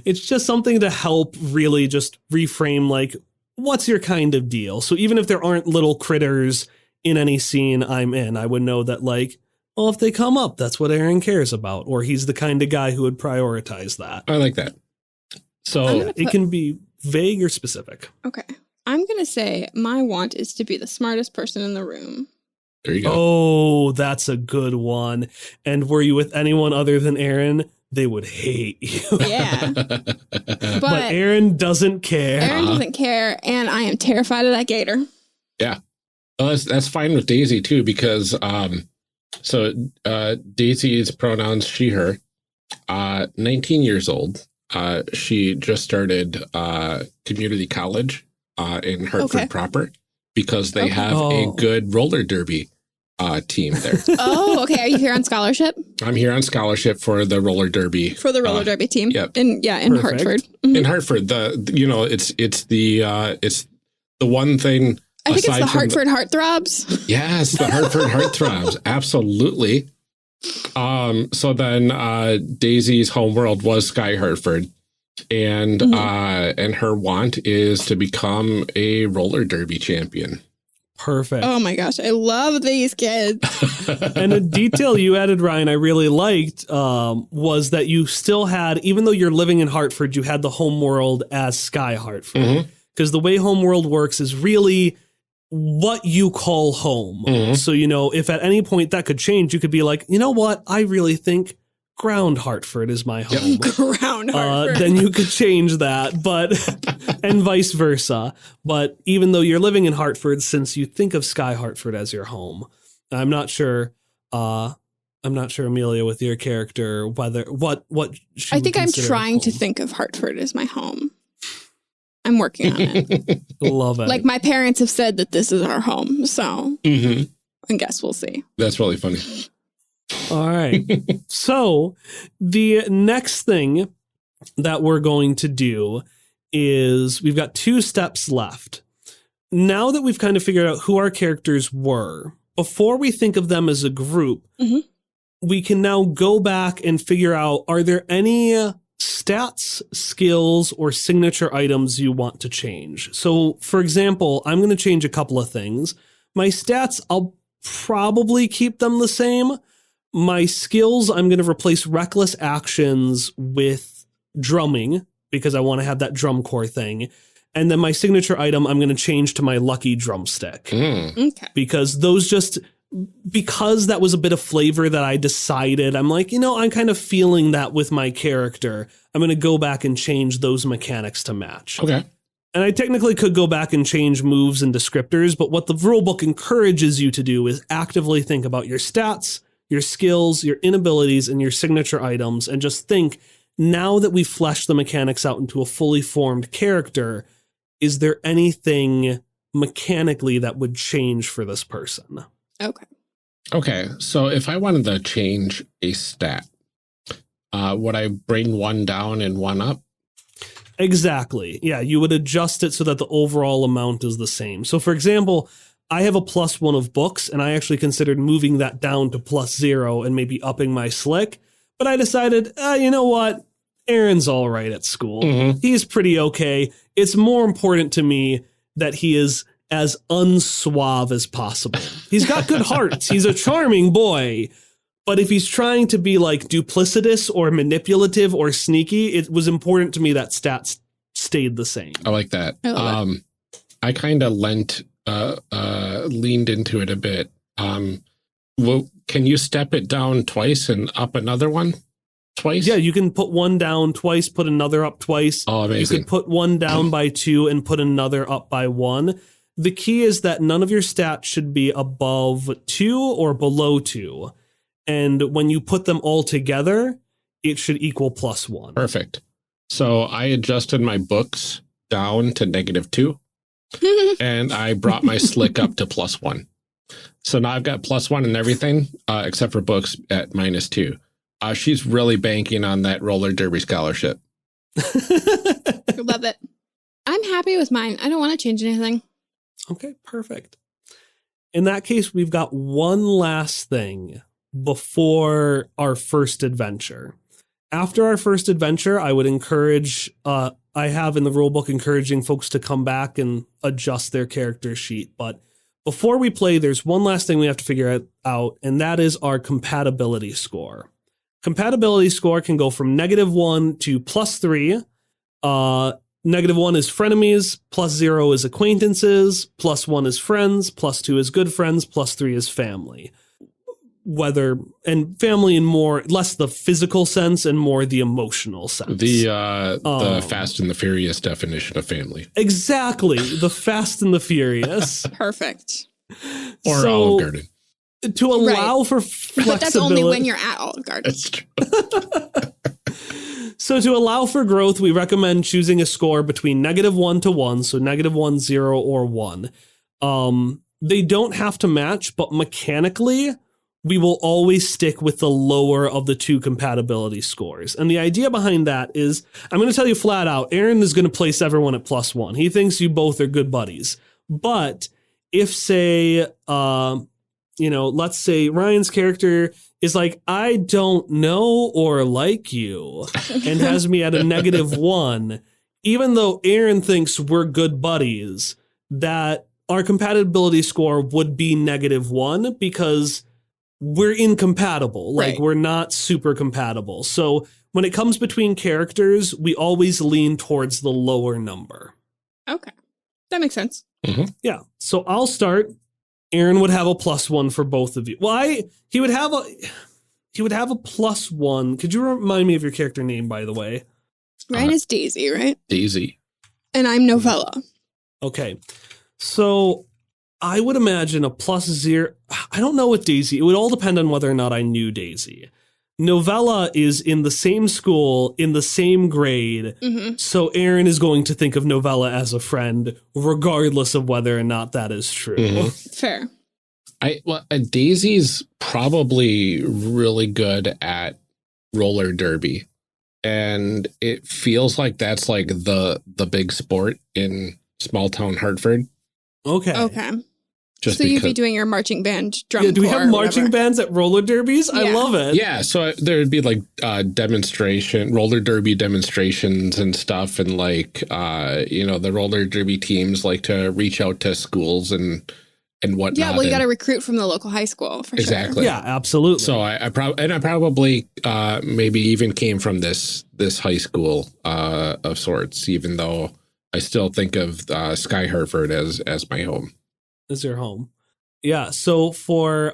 It's just something to help really just reframe, like, what's your kind of deal? So even if there aren't little critters in any scene I'm in, I would know that, like, well, if they come up, that's what Aaron cares about. Or he's the kind of guy who would prioritize that. I like that. So it can be vague or specific. Okay. I'm going to say my want is to be the smartest person in the room. there you go. Oh, that's a good one. And were you with anyone other than Aaron, they would hate you. Yeah. But Aaron doesn't care. Aaron doesn't care, and I am terrified of that gator. Yeah. Well, that's fine with Daisy too, because Daisy's pronouns she, her, 19 years old. She just started community college in Hartford proper because they have a good roller derby team there. Oh, okay. Are you here on scholarship? I'm here on scholarship for the roller derby. For the roller derby team? Yep. In Hartford. Mm-hmm. In Hartford, it's the one thing. I think it's the Hartford Heartthrobs. Yes, the Hartford Heartthrobs. Absolutely. So then Daisy's homeworld was Sky Hartford, and her want is to become a roller derby champion. Perfect. Oh my gosh, I love these kids. And a detail you added, Ryan, I really liked was that you still had, even though you're living in Hartford, you had the homeworld as Sky Hartford. Because the way homeworld works is really what you call home. So, if at any point that could change, you could be like, you know what? I really think Ground Hartford is my home. Ground Hartford. Then you could change that, and vice versa. But even though you're living in Hartford, since you think of Sky Hartford as your home, I'm not sure, Amelia, with your character, whether what she I think I'm trying to home. think of Hartford as my home. I'm working on it. Love it. Like my parents have said that this is our home, so I guess we'll see. That's really funny. All right. So the next thing that we're going to do is we've got 2 steps left. Now that we've kind of figured out who our characters were, before we think of them as a group, we can now go back and figure out, are there any stats, skills, or signature items you want to change? So, for example, I'm going to change a couple of things. My stats, I'll probably keep them the same. My skills, I'm going to replace reckless actions with drumming because I want to have that drum core thing. And then my signature item, I'm going to change to my lucky drumstick. Okay. Because because that was a bit of flavor that I decided, I'm like, I'm kind of feeling that with my character. I'm going to go back and change those mechanics to match. Okay. And I technically could go back and change moves and descriptors, but what the rulebook encourages you to do is actively think about your stats, your skills, your inabilities, and your signature items, and just think, now that we've fleshed the mechanics out into a fully formed character, is there anything mechanically that would change for this person? Okay. Okay, so if I wanted to change a stat, would I bring 1 down and 1 up? Exactly. Yeah, you would adjust it so that the overall amount is the same. So, for example, I have a +1 of books, and I actually considered moving that down to +0 and maybe upping my slick. But I decided, you know what? Aaron's all right at school. He's pretty okay. It's more important to me that he is as unsuave as possible. He's got good hearts. He's a charming boy. But if he's trying to be like duplicitous or manipulative or sneaky, it was important to me that stats stayed the same. I like that. I kind of leaned into it a bit. Well, can you step it down twice and up another one twice? Yeah, you can put 1 down twice, put another up twice. Oh, amazing. You could put 1 down by 2 and put another up by 1. The key is that none of your stats should be above 2 or below 2. And when you put them all together, it should equal +1. Perfect. So I adjusted my books down to -2, and I brought my slick up to +1. So now I've got +1 and everything, except for books at -2. She's really banking on that roller derby scholarship. Love it. I'm happy with mine. I don't want to change anything. Okay, perfect. In that case, we've got one last thing before our first adventure. After our first adventure, I would encourage, I have in the rulebook encouraging folks to come back and adjust their character sheet. But before we play, there's one last thing we have to figure out, and that is our compatibility score. Compatibility score can go from -1 to +3. -1 is frenemies, +0 is acquaintances, +1 is friends, +2 is good friends, +3 is family. And family in less the physical sense and more the emotional sense. The Fast and the Furious definition of family. Exactly. The Fast and the Furious. Perfect. Or Olive Garden. To allow for flexibility. But that's only when you're at Olive Garden. That's true. So to allow for growth, we recommend choosing a score between -1 to 1. So -1, 0, or 1. They don't have to match, but mechanically, we will always stick with the lower of the two compatibility scores. And the idea behind that is, I'm going to tell you flat out, Aaron is going to place everyone at +1. He thinks you both are good buddies. But if, say, let's say Ryan's character is like, I don't know or like you, and has me at a -1, even though Aaron thinks we're good buddies, that our compatibility score would be -1 because we're incompatible. Like, we're not super compatible. So when it comes between characters, we always lean towards the lower number. Okay. That makes sense. Mm-hmm. Yeah. So I'll start. Aaron would have a +1 for both of you. Well, he would have a +1. Could you remind me of your character name, by the way? Ryan is Daisy, right? Daisy. And I'm Novella. Okay. So I would imagine a +0. I don't know what Daisy. It would all depend on whether or not I knew Daisy. Novella is in the same school, in the same grade. Mm-hmm. So Aaron is going to think of Novella as a friend, regardless of whether or not that is true. Mm-hmm. Fair. Daisy's probably really good at roller derby. and it feels like that's like the big sport in small town Hartford. Okay. Just so you'd be because, doing your marching band drum. Yeah, do we corps have or marching whatever. bands at roller derbies? I Yeah. love it. yeah. So there'd be like roller derby demonstrations and stuff, and like the roller derby teams like to reach out to schools and whatnot. Yeah, well, you got to and- recruit from the local high school for sure. Exactly. Yeah, absolutely. So I probably maybe even came from this high school of sorts, even though I still think of Sky Hartford as my home. Is your home. Yeah, so for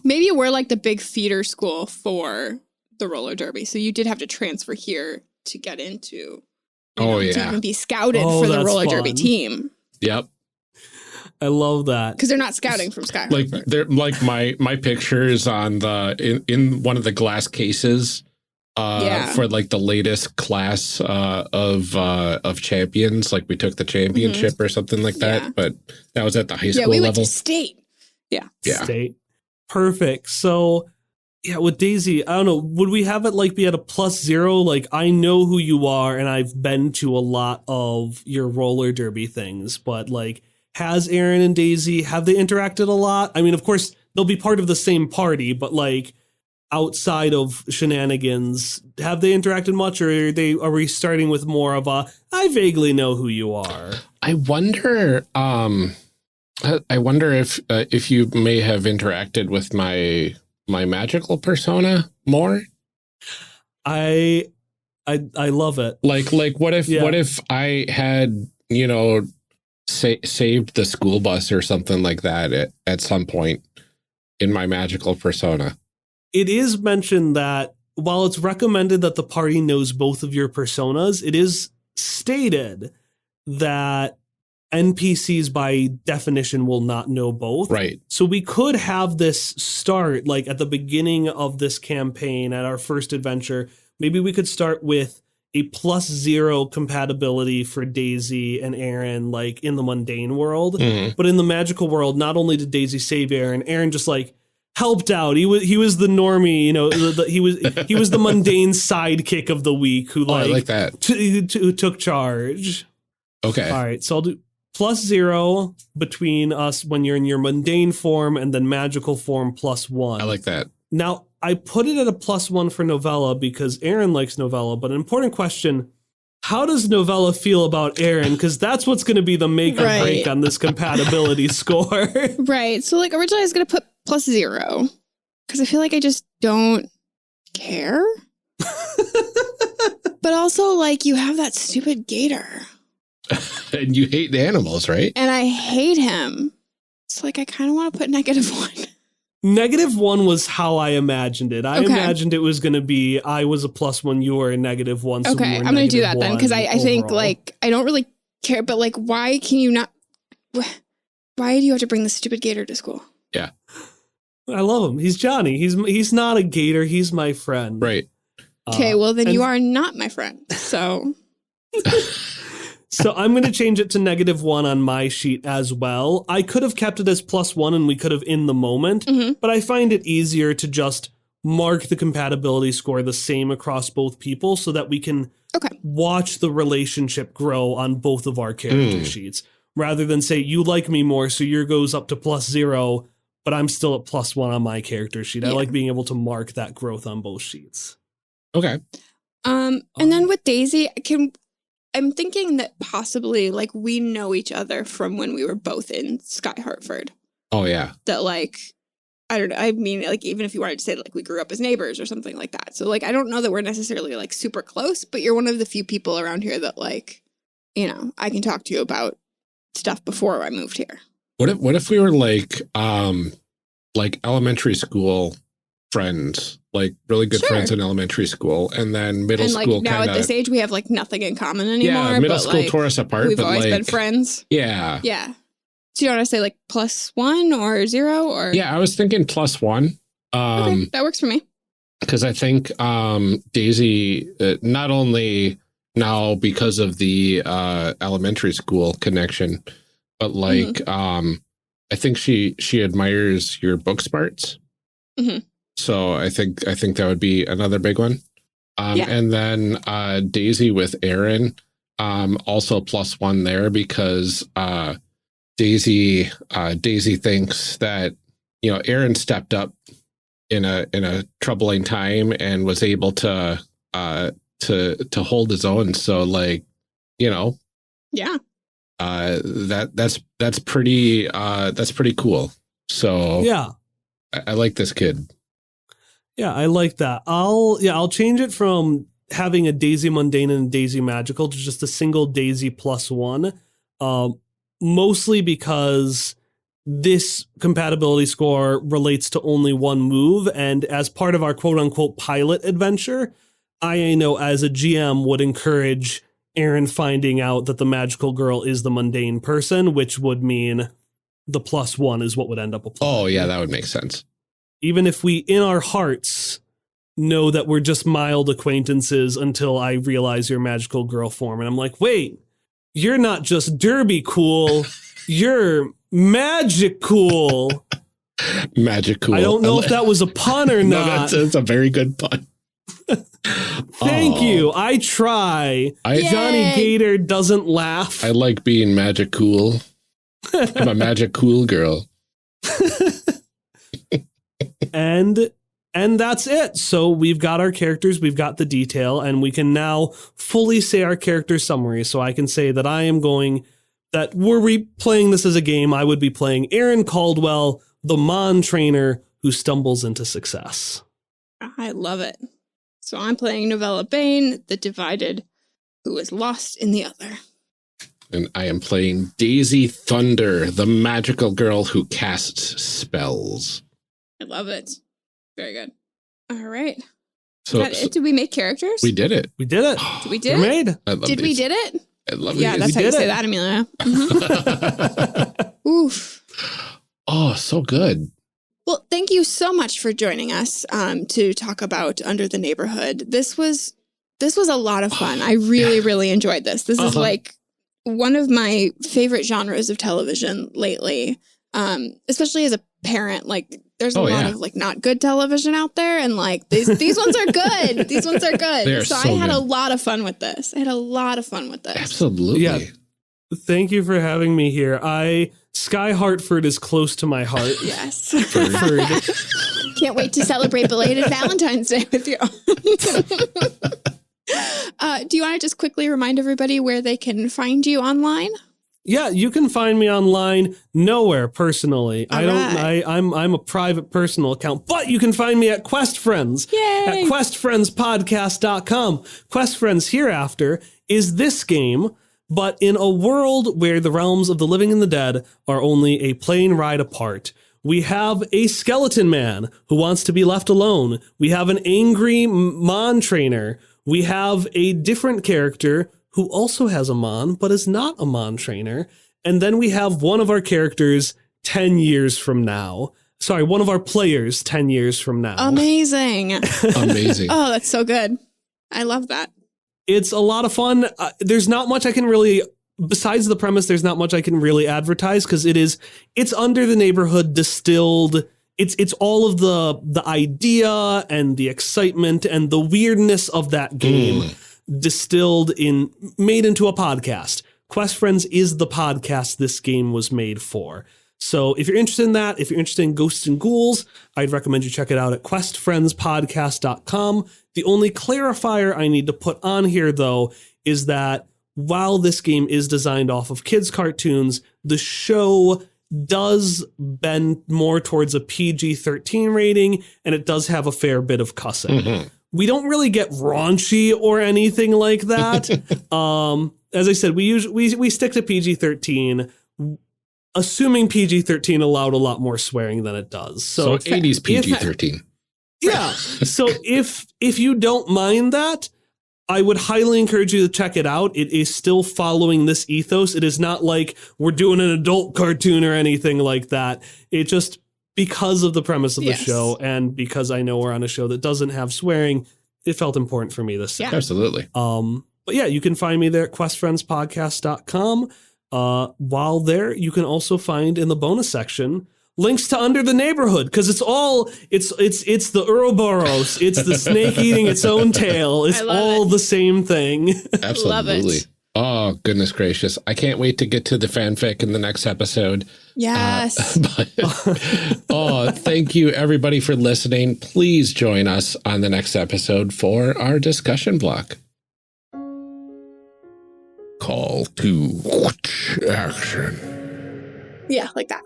Maybe you were like the big feeder school for the roller derby, so you did have to transfer here to get into. To even be scouted for the that's roller fun. derby team. Yep. I love that. Because they're not scouting from Sky Like Hartford. they're like my pictures on in one of the glass cases for like the latest class of champions. Like we took the championship or something like that, Yeah. but that was at the high school Yeah, we went level. to state. Yeah. Yeah. State. Perfect. So yeah, with Daisy, I don't know, would we have it like be at a +0? Like I know who you are and I've been to a lot of your roller derby things, but like has Aaron and Daisy, have they interacted a lot? I mean, of course, they'll be part of the same party, but like outside of shenanigans, have they interacted much, or are we starting with more of a I vaguely know who you are? I wonder if you may have interacted with my magical persona more. I love it. Like what if I had, saved the school bus or something like that at some point in my magical persona. It is mentioned that while it's recommended that the party knows both of your personas, it is stated that NPCs by definition will not know both. Right. So we could have this start like at the beginning of this campaign at our first adventure. Maybe we could start with a +0 compatibility for Daisy and Aaron, like in the mundane world. Mhm. But in the magical world, not only did Daisy save Aaron just like helped out. He was the normie, he was the mundane sidekick of the week who I like that. who took charge. Okay. All right, so I'll do +0 between us when you're in your mundane form, and then magical form +1. I like that. Now, I put it at a +1 for Novella because Aaron likes Novella, but an important question, how does Novella feel about Aaron? Because that's what's going to be the make or break on this compatibility score. Right. So like originally I was going to put +0 because I feel like I just don't care. But also like you have that stupid gator. And you hate the animals, right? And I hate him. So like I kind of want to put -1. -1 was how I imagined it. I Okay. imagined it was going to be I was a +1, you were a -1. So Okay, we were I'm going to do that then because -1 I think overall. like I don't really care, but like why can you not? Why do you have to bring the stupid gator to school? Yeah. I love him. He's Johnny. He's not a gator. He's my friend. Right. Okay, well then and- you are not my friend. So So I'm going to change it to -1 on my sheet as well. I could have kept it as +1 and we could have in the moment, Mhm. but I find it easier to just mark the compatibility score the same across both people so that we can Okay. watch the relationship grow on both of our character sheets, rather than say, you like me more, so your goes up to +0, but I'm still at +1 on my character sheet. I Yeah. like being able to mark that growth on both sheets. Okay. and then with Daisy, I'm thinking that possibly like we know each other from when we were both in Sky Hartford. Oh yeah. That like I don't know. I mean, like even if you wanted to say like we grew up as neighbors or something like that. So like I don't know that we're necessarily like super close, but you're one of the few people around here that like, I can talk to you about stuff before I moved here. What if we were like elementary school friends, like really good Sure. friends in elementary school, and then middle And like school now kind at of this age we have like nothing in common anymore. middle but, school like, tore us apart. we've but always like, been friends. Yeah. Yeah. So you want to say like +1 or 0 or Yeah, I was thinking +1. Okay, that works for me. Because I think Daisy, not only now because of the elementary school connection, but like I think she admires your book smarts. Mhm. So I think that would be another big one. And then Daisy with Aaron, also +1 there because Daisy thinks that, you know, Aaron stepped up in a troubling time and was able to hold his own. So, like, you know, that's pretty cool. So yeah, I like this kid. Yeah, I like that. I'll change it from having a Daisy mundane and a Daisy magical to just a single Daisy +1. Mostly because this compatibility score relates to only one move, and as part of our quote-unquote pilot adventure, I know as a GM would encourage Aaron finding out that the magical girl is the mundane person, which would mean the +1 is what would end up applying. Oh, yeah, that would make sense. Even if we, in our hearts, know that we're just mild acquaintances until I realize your magical girl form, and I'm like, wait, you're not just derby cool, you're magic cool. Magic cool. I don't know if that was a pun or not. That's a very good pun. Thank you. I try. Johnny Gator doesn't laugh. I like being magic cool. I'm a magic cool girl. And that's it. So we've got our characters, we've got the detail, and we can now fully say our character summary. So I can say that were we playing this as a game, I would be playing Aaron Caldwell, the Mon trainer who stumbles into success. I love it. So I'm playing Novella Bane, the divided, who is lost in the other. And I am playing Daisy Thunder, the magical girl who casts spells. I love it. Very good. All right. So, did we make characters? We did it. We did it. We did We're it? made. Did we did it? I love Yeah, these. that's how you say that, Amelia. Oof. Oh, so good. Well, thank you so much for joining us to talk about Under the Neighborhood. This was a lot of fun. I really enjoyed this. This is like one of my favorite genres of television lately, especially as a parent. Like, there's a lot of like not good television out there, and like these ones are good. These ones are good. So I had a lot of fun with this. Absolutely. Yeah. Thank you for having me here. Sky Hartford is close to my heart. Yes. Hartford. Can't wait to celebrate belated Valentine's Day with you. Do you want to just quickly remind everybody where they can find you online? Yeah, you can find me online nowhere personally. Right. I'm a private personal account, but you can find me at Quest Friends. Yay! At questfriendspodcast.com. Quest Friends Hereafter is this game, but in a world where the realms of the living and the dead are only a plane ride apart. We have a skeleton man who wants to be left alone. We have an angry Mon trainer. We have a different character who also has a Mon, but is not a Mon trainer. And then we have one of our characters 10 years from now. Sorry, one of our players 10 years from now. Amazing. Amazing. Oh, that's so good. I love that. It's a lot of fun. There's not much I can really, besides the premise, there's not much I can really advertise because it's Under the Neighborhood distilled. It's all of the idea and the excitement and the weirdness of that game made into a podcast. Quest Friends is the podcast this game was made for. So if you're interested in that, if you're interested in Ghosts and Ghouls, I'd recommend you check it out at questfriendspodcast.com. The only clarifier I need to put on here, though, is that while this game is designed off of kids' cartoons, the show does bend more towards a PG-13 rating, and it does have a fair bit of cussing. Mm-hmm. We don't really get raunchy or anything like that. As I said, we stick to PG-13, assuming PG-13 allowed a lot more swearing than it does. So 80s PG-13. Yeah. So if you don't mind that, I would highly encourage you to check it out. It is still following this ethos. It is not like we're doing an adult cartoon or anything like that. It just, because of the premise of the show and because I know we're on a show that doesn't have swearing, it felt important for me this time. Absolutely. But yeah, you can find me there at questfriendspodcast.com. While there, you can also find in the bonus section links to Under the Neighborhood, because it's the Ouroboros, it's the snake eating its own tail. It's all the same thing. Absolutely. Love it. Oh, goodness gracious. I can't wait to get to the fanfic in the next episode. Yes. Thank you everybody for listening. Please join us on the next episode for our discussion block. Call to action. Yeah, like that.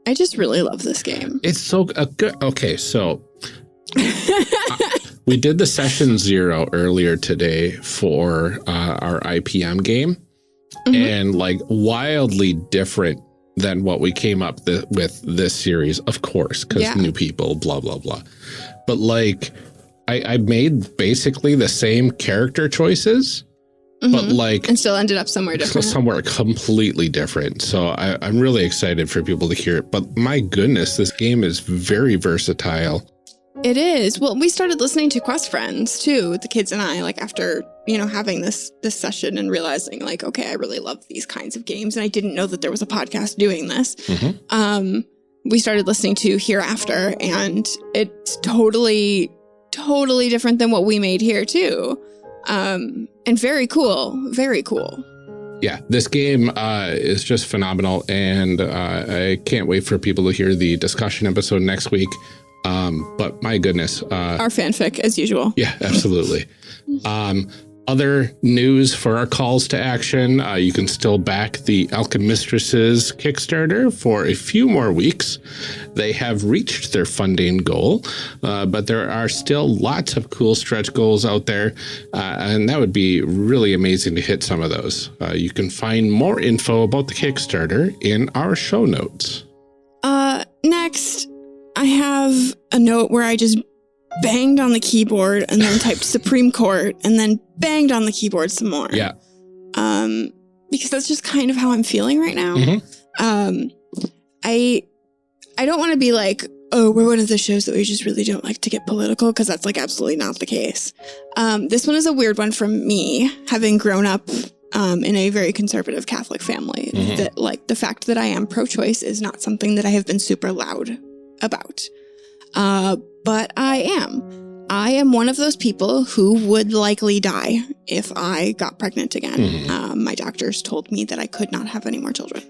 I just really love this game. It's so good. Okay, so we did the session 0 earlier today for our IPM game, and like wildly different than what we came up with this series, of course, because new people, blah, blah, blah. But like I made basically the same character choices, but like, and still ended up somewhere different. Somewhere completely different. So I'm really excited for people to hear it. But my goodness, this game is very versatile. It is. Well, we started listening to Quest Friends too, the kids and I, like after, having this session and realizing like, okay, I really love these kinds of games. And I didn't know that there was a podcast doing this. We started listening to Hereafter, and it's totally different than what we made here too. And very cool. Very cool. Yeah, this game is just phenomenal. And I can't wait for people to hear the discussion episode next week. But my goodness. Our fanfic as usual. Yeah, absolutely. Other news for our calls to action. You can still back the Alchemistresses Kickstarter for a few more weeks. They have reached their funding goal, but there are still lots of cool stretch goals out there. And that would be really amazing to hit some of those. You can find more info about the Kickstarter in our show notes. Next, I have a note where I just banged on the keyboard and then typed Supreme Court and then banged on the keyboard some more. Yeah. Because that's just kind of how I'm feeling right now. I don't want to be like, oh, we're one of the shows that we just really don't like to get political, because that's like absolutely not the case. This one is a weird one from me, having grown up in a very conservative Catholic family. That like the fact that I am pro-choice is not something that I have been super loud about. But I am one of those people who would likely die if I got pregnant again. My doctors told me that I could not have any more children.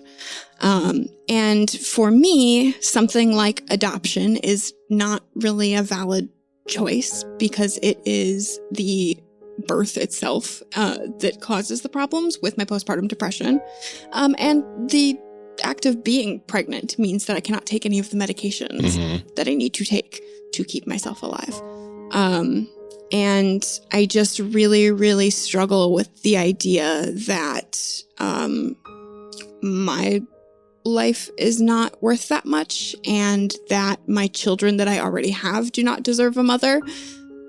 And for me, something like adoption is not really a valid choice, because it is the birth itself that causes the problems with my postpartum depression. And the act of being pregnant means that I cannot take any of the medications that I need to take to keep myself alive. And I just really, really struggle with the idea that my life is not worth that much, and that my children that I already have do not deserve a mother,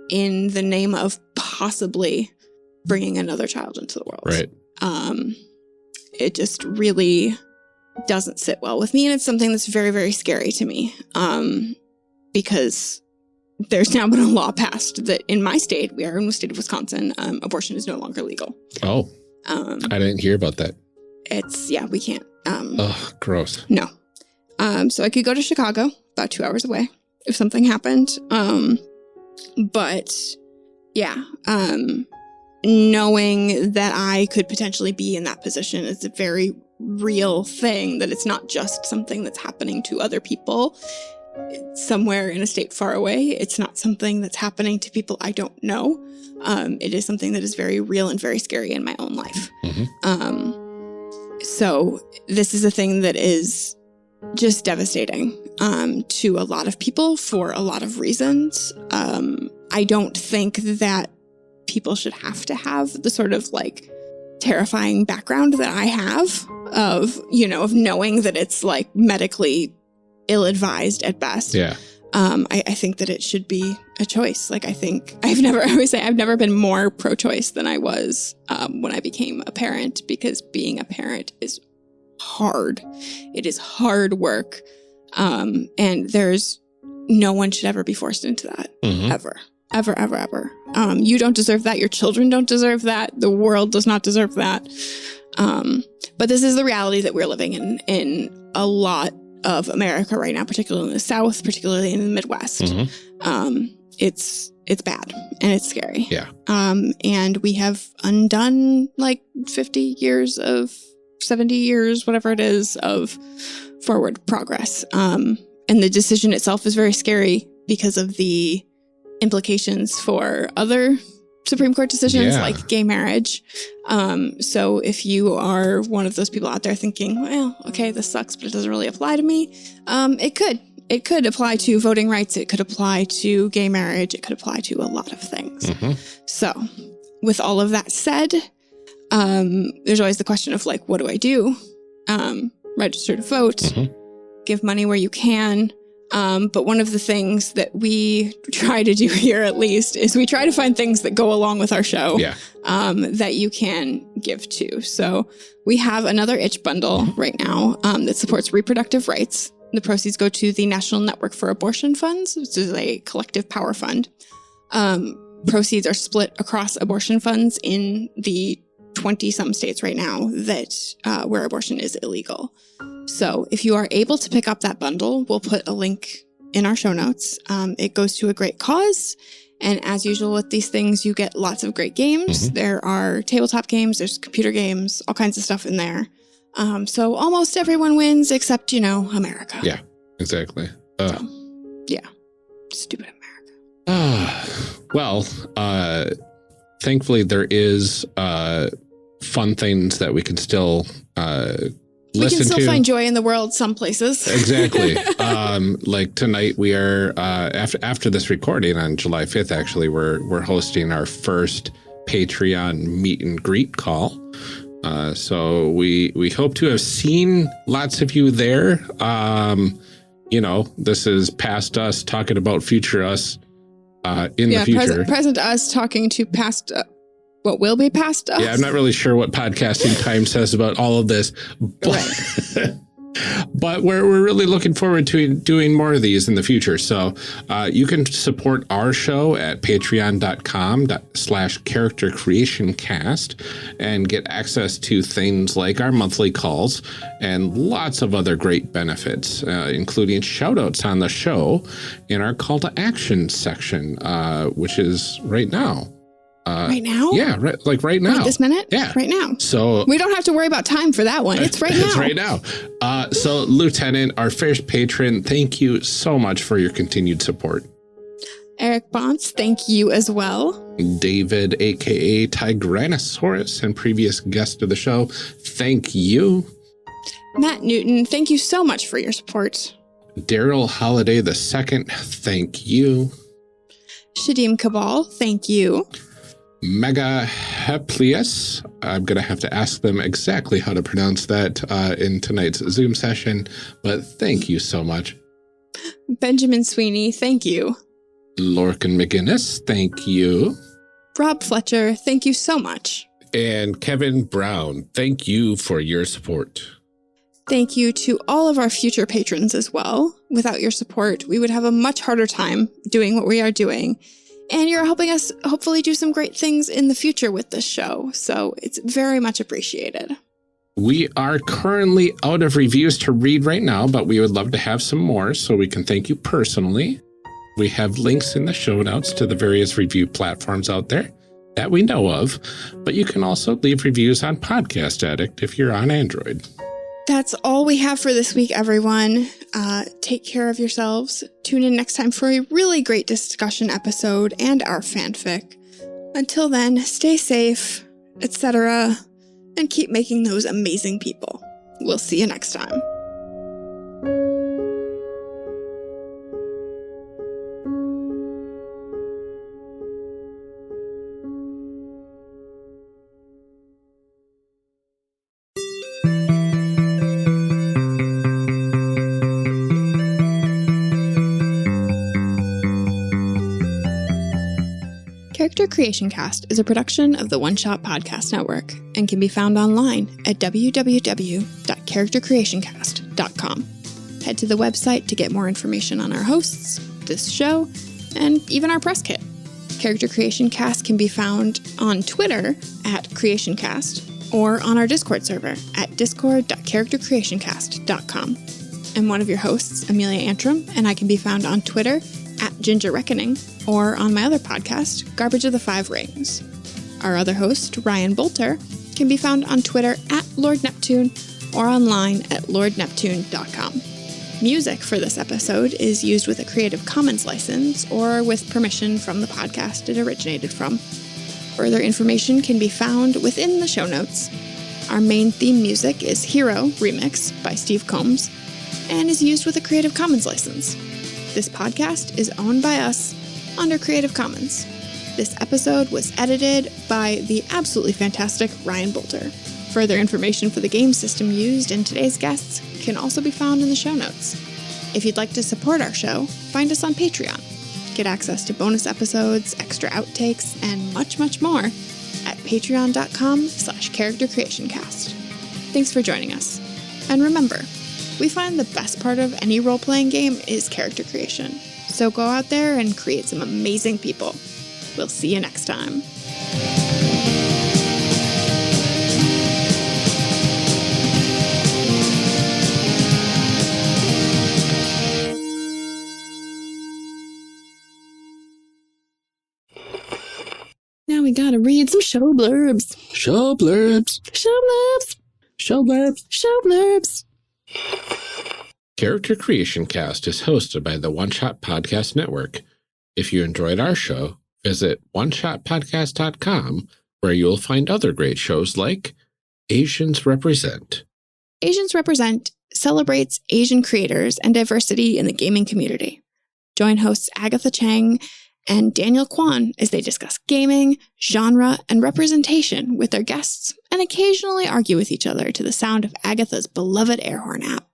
in the name of possibly bringing another child into the world. Right. It just really doesn't sit well with me, and it's something that's very, very scary to me, because there's now been a law passed that in my state, we are in the state of Wisconsin, abortion is no longer legal. Oh, I didn't hear about that. We can't. Oh, gross. No. So I could go to Chicago, about 2 hours away, if something happened. But yeah, knowing that I could potentially be in that position is a very real thing, that it's not just something that's happening to other people somewhere in a state far away. It's not something that's happening to people I don't know. It is something that is very real and very scary in my own life. So this is a thing that is just devastating to a lot of people for a lot of reasons. I don't think that people should have to have the sort of like terrifying background that I have of knowing that it's like medically ill-advised at best. Yeah. I think that it should be a choice. Like, I always say I've never been more pro-choice than I was when I became a parent, because being a parent is hard. It is hard work. And no one should ever be forced into that. Ever. Ever, ever, ever. You don't deserve that. Your children don't deserve that. The world does not deserve that. But this is the reality that we're living in a lot of America right now, particularly in the South, particularly in the Midwest. It's bad and it's scary. Yeah. And we have undone like 70 years, whatever it is, of forward progress. And the decision itself is very scary because of the implications for other Supreme Court decisions like gay marriage. So if you are one of those people out there thinking, well, okay, this sucks, but it doesn't really apply to me, it could. It could apply to voting rights. It could apply to gay marriage. It could apply to a lot of things. So with all of that said, there's always the question of like, what do I do? Register to vote, give money where you can. But one of the things that we try to do here, at least, is we try to find things that go along with our show that you can give to. So we have another itch bundle right now that supports reproductive rights. The proceeds go to the National Network for Abortion Funds, which is a collective power fund. Proceeds are split across abortion funds in the 20-some states right now that where abortion is illegal. So if you are able to pick up that bundle, we'll put a link in our show notes. It goes to a great cause. And as usual with these things, you get lots of great games. There are tabletop games, there's computer games, all kinds of stuff in there. So almost everyone wins except, America. Yeah, exactly. Stupid America. Well, thankfully there is fun things that we can still listen to. We can still find joy in the world some places. Exactly. Like tonight we are, after this recording on July 5th, actually, we're hosting our first Patreon meet and greet call. So we hope to have seen lots of you there. This is past us talking about future us in the future. Present us talking to past what will be past us. Yeah, I'm not really sure what podcasting time says about all of this, but, but we're really looking forward to doing more of these in the future. So you can support our show at patreon.com/charactercreationcast and get access to things like our monthly calls and lots of other great benefits, including shout outs on the show in our call to action section, which is right now. Right now? Yeah, right now. Right this minute? Yeah. Right now. So we don't have to worry about time for that one. It's right now. It's right now. So Lieutenant, our first patron, thank you so much for your continued support. Eric Bonts, thank you as well. David, a.k.a. Tigranosaurus, and previous guest of the show, thank you. Matt Newton, thank you so much for your support. Daryl Holiday II, thank you. Shadim Cabal, thank you. Mega Heplius, I'm going to have to ask them exactly how to pronounce that in tonight's Zoom session, but thank you so much. Benjamin Sweeney, thank you. Lorcan McGinnis, thank you. Rob Fletcher, thank you so much. And Kevin Brown, thank you for your support. Thank you to all of our future patrons as well. Without your support, we would have a much harder time doing what we are doing. And you're helping us hopefully do some great things in the future with this show. So it's very much appreciated. We are currently out of reviews to read right now, but we would love to have some more so we can thank you personally. We have links in the show notes to the various review platforms out there that we know of, but you can also leave reviews on Podcast Addict if you're on Android. That's all we have for this week, everyone. Take care of yourselves. Tune in next time for a really great discussion episode and our fanfic. Until then, stay safe, etc., and keep making those amazing people. We'll see you next time. Character Creation Cast is a production of the One Shot Podcast Network and can be found online at www.charactercreationcast.com. Head to the website to get more information on our hosts, this show, and even our press kit. Character Creation Cast can be found on Twitter at CreationCast or on our Discord server at discord.charactercreationcast.com. I'm one of your hosts, Amelia Antrim, and I can be found on Twitter at Ginger Reckoning or on my other podcast, Garbage of the Five Rings. Our other host, Ryan Bolter, can be found on Twitter at Lord Neptune or online at lordneptune.com. Music for this episode is used with a Creative Commons license or with permission from the podcast it originated from. Further information can be found within the show notes. Our main theme music is Hero Remix by Steve Combs and is used with a Creative Commons license. This podcast is owned by us under Creative Commons. This episode was edited by the absolutely fantastic Ryan Bolter. Further information for the game system used in today's guests can also be found in the show notes. If you'd like to support our show, find us on Patreon. Get access to bonus episodes, extra outtakes, and much, much more at patreon.com/charactercreationcast. Thanks for joining us. And remember, we find the best part of any role-playing game is character creation. So go out there and create some amazing people. We'll see you next time. Now we gotta read some show blurbs. Show blurbs. Show blurbs. Show blurbs. Show blurbs. Character Creation Cast is hosted by the One Shot Podcast Network. If you enjoyed our show, visit oneshotpodcast.com, where you'll find other great shows like Asians Represent. Asians Represent celebrates Asian creators and diversity in the gaming community. Join hosts Agatha Chang and Daniel Kwan as they discuss gaming, genre, and representation with their guests and occasionally argue with each other to the sound of Agatha's beloved air horn app.